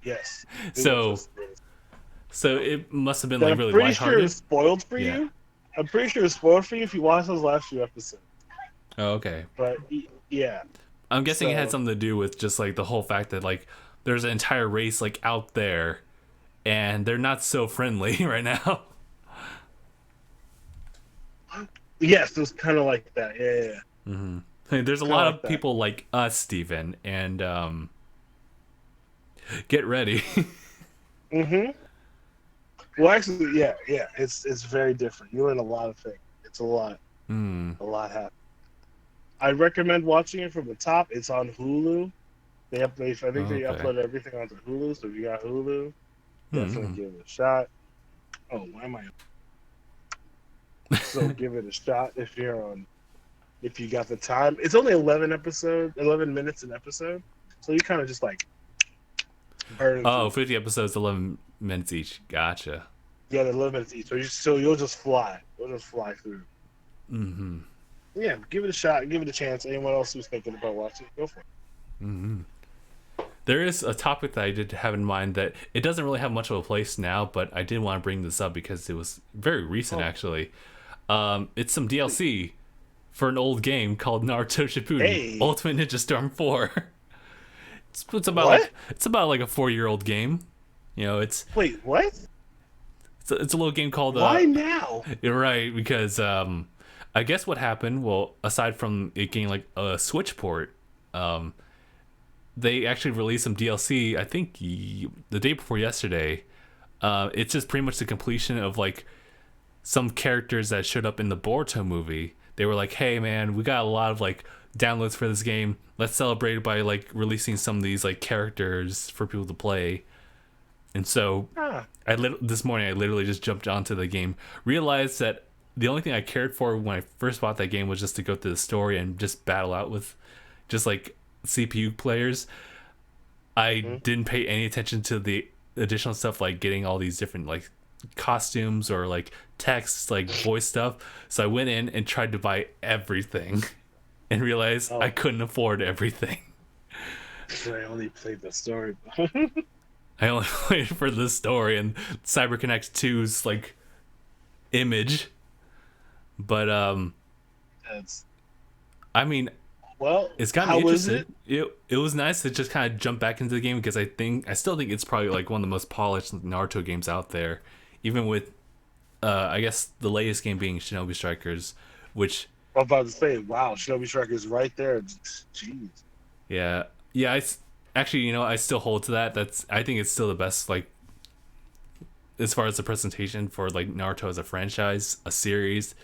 Yes, big old so twist. so it must have been That like I'm really pretty sure lighthearted. is spoiled for Yeah. you. I'm pretty sure it's spoiled for you if you watch those last few episodes. Oh, okay. But yeah, I'm guessing it had so something to do with just like the whole fact that like there's an entire race like out there and they're not so friendly right now. yes, it was kind of like that. Yeah. Mm-hmm. Like, there's a Kind of lot like of that. people like us, Steven, and get ready. Mm-hmm. Well, actually, yeah. It's very different. You learn a lot of things. It's a lot. Hmm. A lot happens. I recommend watching it from the top. It's on Hulu. I think they Okay. upload everything onto Hulu. So if you got Hulu, definitely Hmm. give it a shot. Oh, why am I? So give it a shot if you got the time. It's only 11 minutes an episode. So you kind of just like burn Oh, through. 50 episodes, 11 minutes each. Gotcha. Yeah, they're 11 minutes each. So you'll just fly. You'll just fly through. Mm-hmm. Yeah, give it a shot. Give it a chance. Anyone else who's thinking about watching, go for it. Mm-hmm. There is a topic that I did have in mind that it doesn't really have much of a place now, but I did want to bring this up because it was very recent Oh, actually. It's some DLC for an old game called Naruto Shippuden hey, Ultimate Ninja Storm 4. what? It's about like a 4-year-old game. You know, Wait, what? it's a little game called Why now? you're right, because I guess what happened, well, aside from it getting like a Switch port, they actually released some DLC. I think the day before yesterday. It's just pretty much the completion of like some characters that showed up in the Boruto movie. They were like, "Hey, man, we got a lot of like downloads for this game. Let's celebrate it by like releasing some of these like characters for people to play." And so Ah, this morning I literally just jumped onto the game, realized that the only thing I cared for when I first bought that game was just to go through the story and just battle out with just like CPU players. I hmm. didn't pay any attention to the additional stuff like getting all these different like costumes or like text like voice stuff. So I went in and tried to buy everything and realized I Oh, couldn't afford everything. so I only played the story. I only waited for the story and CyberConnect 2's like image. But That's I mean, Well, it's got me how is interested. it? It was nice to just kind of jump back into the game because I still think it's probably like one of the most polished Naruto games out there, even with I guess the latest game being Shinobi Strikers, which I'm about to say, wow, Shinobi Striker is right there. Jeez. yeah, yeah. Actually, I still hold to that. I think it's still the best, like as far as the presentation for like Naruto as a franchise, a series,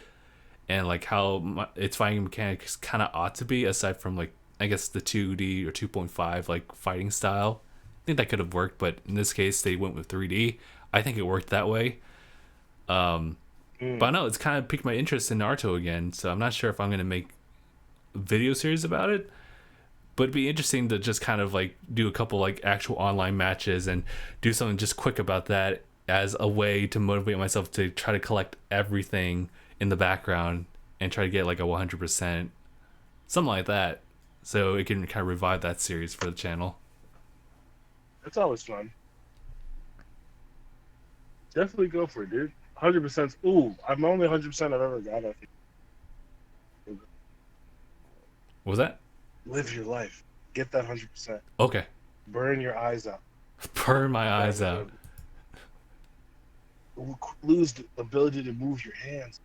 and like how its fighting mechanics kind of ought to be, aside from like I guess the 2D or 2.5 like fighting style. I think that could have worked, but in this case they went with 3D. I think it worked that way. But no, it's kind of piqued my interest in Naruto again, so I'm not sure if I'm gonna make a video series about it. But it'd be interesting to just kind of like do a couple like actual online matches and do something just quick about that as a way to motivate myself to try to collect everything in the background and try to get like a 100%, something like that, so it can kind of revive that series for the channel. It's always fun. Definitely go for it, dude. 100%. Ooh, I'm only 100% I've ever got. I think. What was that? Live your life. Get that 100%. Okay. Burn your eyes out. Burn my eyes out. Lose the ability to move your hands.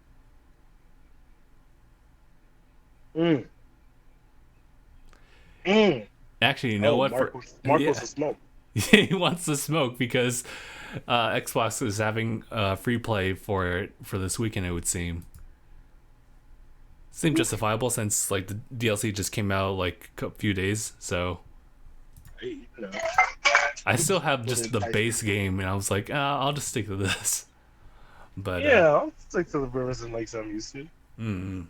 Mm. Mm. Actually, you know what? Mark wants to smoke. He wants to smoke because Xbox is having free play for this weekend. It would seem justifiable since like the DLC just came out like a few days. So You know, I still have just the base game, and I was like, I'll just stick to this. But yeah, I'll stick to the rivers and lakes I'm used to.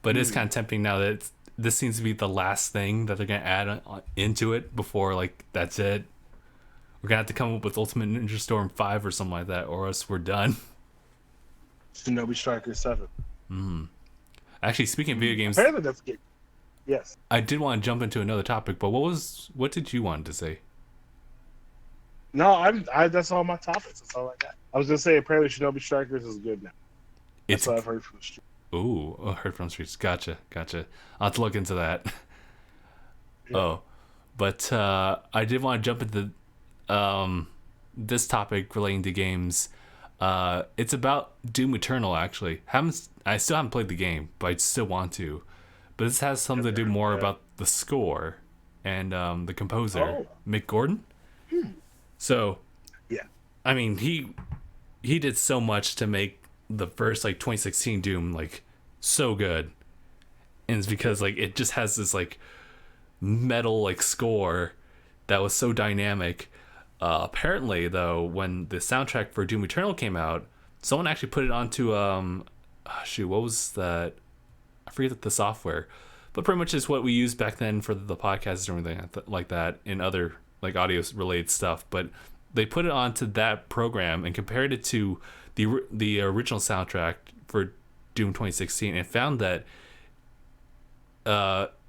But it's kind of tempting now that this seems to be the last thing that they're gonna add into it before like that's it. We're gonna have to come up with Ultimate Ninja Storm 5 or something like that, or else we're done. Shinobi Striker 7. Actually, speaking of video games, Apparently that's good. Yes. I did want to jump into another topic, but what did you want to say? No, that's all my topics. That's all I got. I was gonna say apparently Shinobi Strikers is good now. That's what I've heard from the street. Ooh, heard from streets. Gotcha. I'll have to look into that. Yeah. Oh, but I did want to jump into this topic relating to games. It's about Doom Eternal. Actually, I still haven't played the game, but I still want to. But this has something to do more about the score and the composer, Mick Gordon. So, yeah, I mean he did so much to make the first like 2016 Doom like so good, and it's because like it just has this like metal like score that was so dynamic. Apparently though, when the soundtrack for Doom Eternal came out, someone actually put it onto what was that? I forget the software, but pretty much is what we used back then for the podcast and everything like that, and other like audio related stuff. But they put it onto that program and compared it to the original soundtrack for Doom 2016 and found that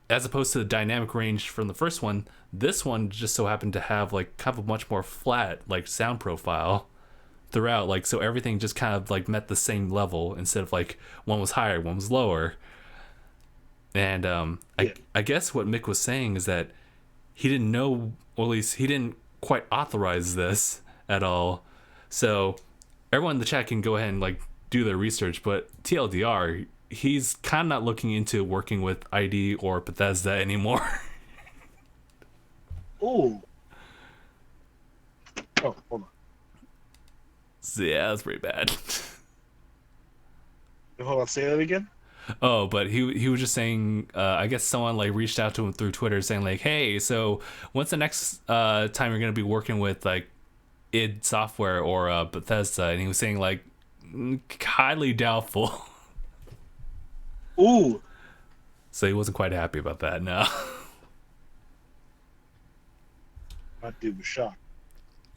as opposed to the dynamic range from the first one, this one just so happened to have like kind of a much more flat like sound profile throughout, like so everything just kind of like met the same level instead of like one was higher, one was lower. And I guess what Mick was saying is that he didn't know, or at least he didn't quite authorize this at all. So everyone in the chat can go ahead and like do their research, but TLDR, he's kind of not looking into working with ID or Bethesda anymore. Oh, hold on. So, yeah, that's pretty bad. Hold on, say that again. Oh, but he was just saying, I guess someone like reached out to him through Twitter saying like, hey, so when's the next time you're going to be working with like id Software or Bethesda? And he was saying like, highly doubtful. Ooh. So he wasn't quite happy about that, no. My dude was shocked.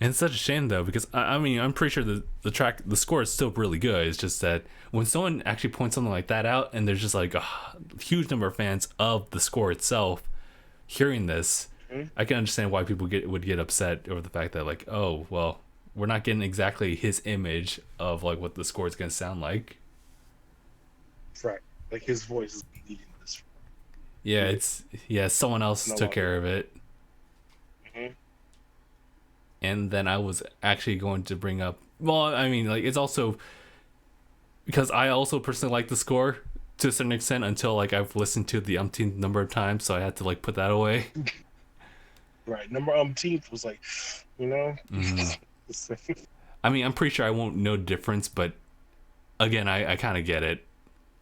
And it's such a shame though, because I mean, I'm pretty sure the score is still really good. It's just that when someone actually points something like that out, and there's just like a huge number of fans of the score itself, hearing this, I can understand why people would get upset over the fact that like, oh well, we're not getting exactly his image of like what the score is going to sound like. Right, like his voice is leading this. Yeah, someone else No took longer. care of it. Hmm. And then I was actually going to bring up, well, I mean, like, it's also because I also personally like the score to a certain extent until like I've listened to the umpteenth number of times, so I had to like put that away. Right. Number umpteenth was like, you know. Mm-hmm. I mean, I'm pretty sure I won't know difference, but again, I kind of get it.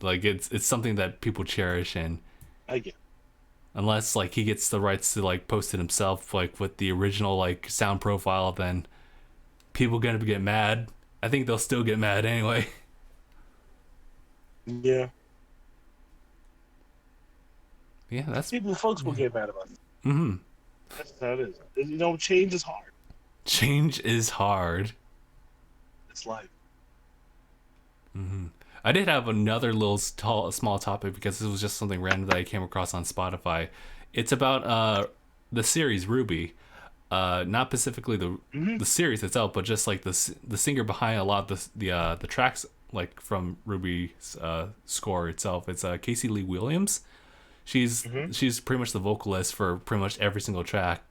Like, it's something that people cherish, and I get. unless like he gets the rights to like post it himself, like with the original like sound profile, then people gonna get mad. I think they'll still get mad anyway. Yeah. Yeah, that's Folks will get mad about it. mm-hmm. That's how it is. You know, change is hard. Change is hard. It's life. Mm-hmm. I did have another little small topic because this was just something random that I came across on Spotify. It's about the series Ruby, not specifically Hmm. the series itself, but just like the singer behind a lot of the tracks like from Ruby's score itself. It's Casey Lee Williams. Hmm. She's pretty much the vocalist for pretty much every single track.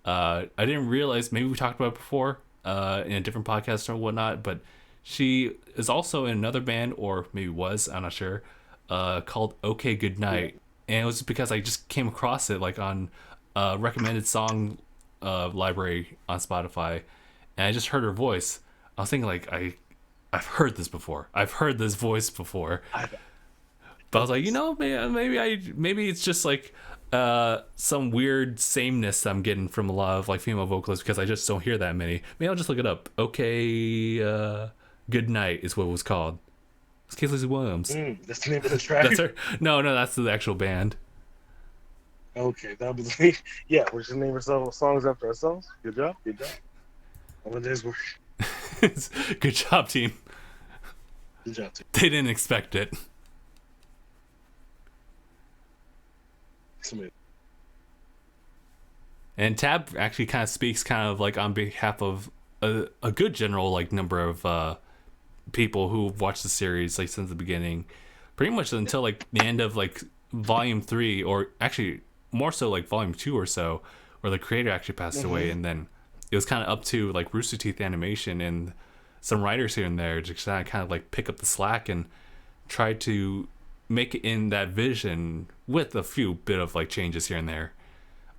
I didn't realize, maybe we talked about it before in a different podcast or whatnot, but she is also in another band, or maybe was, I'm not sure, called OK Good Yeah. Night. And it was because I just came across it like on recommended song library on Spotify, and I just heard her voice. I was thinking like I've heard this before. I've heard this voice before. I But I was like, maybe it's just like some weird sameness I'm getting from a lot of like female vocalists because I just don't hear that many. Maybe I'll just look it up. Okay, Good Night is what it was called. It's Casey Williams. that's the name of the track. That's her. No, that's the actual band. Okay, that was the yeah. We should name ourselves songs after ourselves. Good job. Good job. All it is, Good job, team. good job. Too. They didn't expect it. Somebody. And Tab actually kind of speaks kind of like on behalf of a good general like number of people who've watched the series like since the beginning, pretty much until like the end of like volume 3, or actually more so like volume 2 or so, where the creator actually passed away, and then it was kind of up to like Rooster Teeth Animation and some writers here and there to kind of like pick up the slack and try to make it in that vision with a few bit of like changes here and there.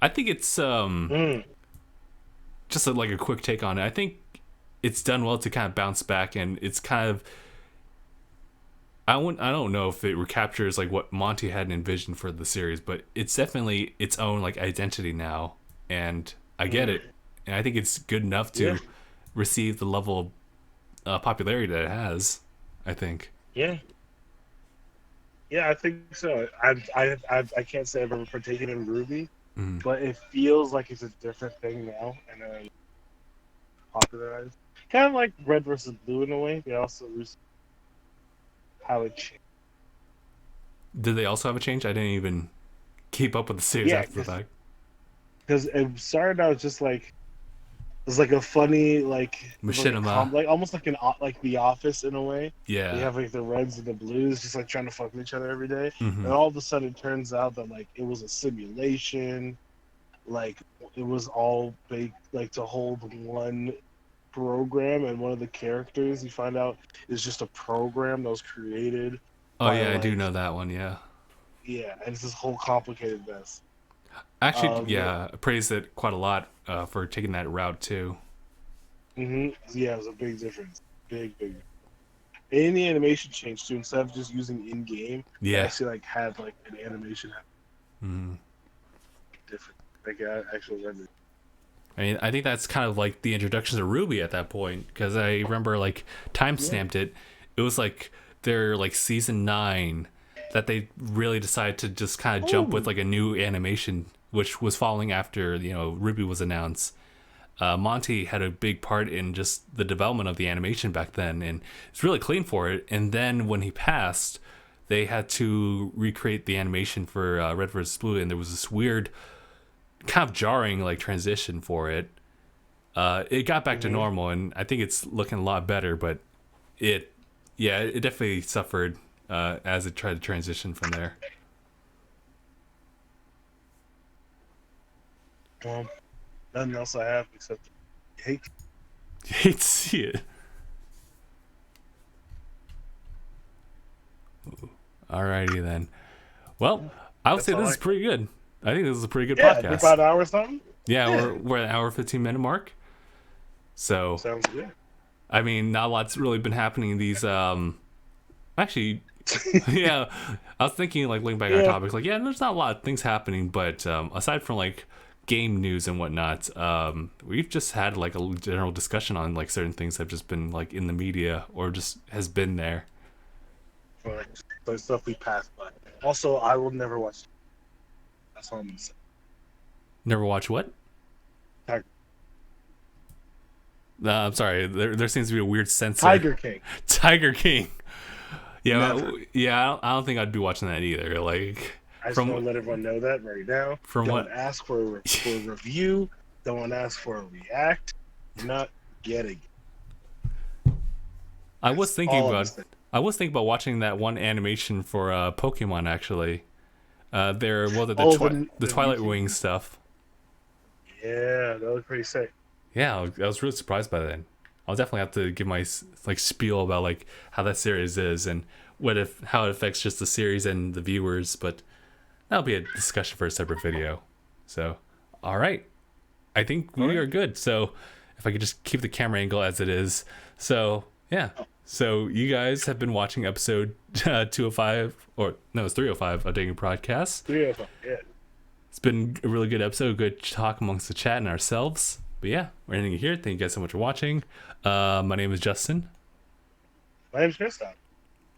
I think it's just like a quick take on it. I think it's done well to kind of bounce back, and it's kind of I don't know if it recaptures like what Monty had envisioned for the series, but it's definitely its own like identity now, and I get it, and I think it's good enough to Yeah. receive the level of popularity that it has. I think. Yeah. Yeah, I think so. I can't say I've ever partaken in Ruby, Mm. but it feels like it's a different thing now, and then popularized. Kind of like Red versus Blue in a way. They also how it changed. Did they also have a change? I didn't even keep up with the series Yeah, after the fact. because it started out just like it was like a funny Machinima. like almost like like The Office in a way. You Yeah. have like the Reds and the Blues just like trying to fuck with each other every day, Mm-hmm. and all of a sudden it turns out that like it was a simulation, like it was all baked like to hold one program, and one of the characters you find out is just a program that was created Oh by yeah, I do like know that one. Yeah. yeah, and it's this whole complicated mess. Actually, But yeah, I praised it quite a lot for taking that route too. yeah, it was a big difference. Big. And the animation changed too. Instead of just using in game, they Yeah. actually like had like an animation Mm. different, like actual render. I mean, I think that's kind of like the introduction to Ruby at that point, because I remember like time stamped it. It was like their like season 9 that they really decided to just kind of jump with like a new animation, which was following after Ruby was announced. Monty had a big part in just the development of the animation back then, and it's really clean for it. And then when he passed, they had to recreate the animation for Red vs. Blue, and there was this weird, kind of jarring like transition for it. It got back to normal, and I think it's looking a lot better. But it definitely suffered as it tried to transition from there. Well, nothing else I have except hate. You hate to see it. Alrighty then. Well, I would That's say all this I is pretty good. I think this is a pretty good Yeah, I think podcast. about an hour or something. Yeah, Yeah. we're at an hour 15-minute mark. So Sounds good. I mean, not a lot's really been happening these actually yeah, I was thinking like looking back at our Yeah. topics, like there's not a lot of things happening, but aside from like game news and whatnot, we've just had like a general discussion on like certain things that have just been like in the media or just has been there. Or like some stuff we passed by. Also, I will never watch. That's all I'm gonna say. Never watch what? Tiger, I'm sorry. There seems to be a weird censor. Tiger King. Tiger King. Yeah, Never. I don't think I'd be watching that either. Like, I just want to let everyone know that right now. From don't what? ask for a review. Don't ask for a react. You're not getting it. I was thinking all I'm about. saying. I was thinking about watching that one animation for Pokemon actually. There was the Twilight YouTube. Wing stuff. Yeah, that was pretty sick. Yeah, I was really surprised by that. I'll definitely have to give my like spiel about like how that series is and how it affects just the series and the viewers, but that'll be a discussion for a separate video. So, all right, I think we are good. So, if I could just keep the camera angle as it is. So, yeah. So you guys have been watching episode 205, or no, it's 305 of DangIT Productions. 305, yeah. It's been a really good episode, good talk amongst the chat and ourselves. But yeah, we're ending it here. Thank you guys so much for watching. My name is Justin. My name's Christoph.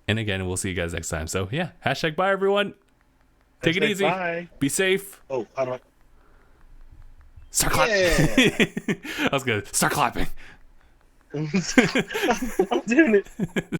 And again, we'll see you guys next time. So yeah, hashtag bye everyone. Take it easy. Bye. Be safe. Oh, how do I? Start clapping. Yeah. I was good. Start clapping. I'm doing it.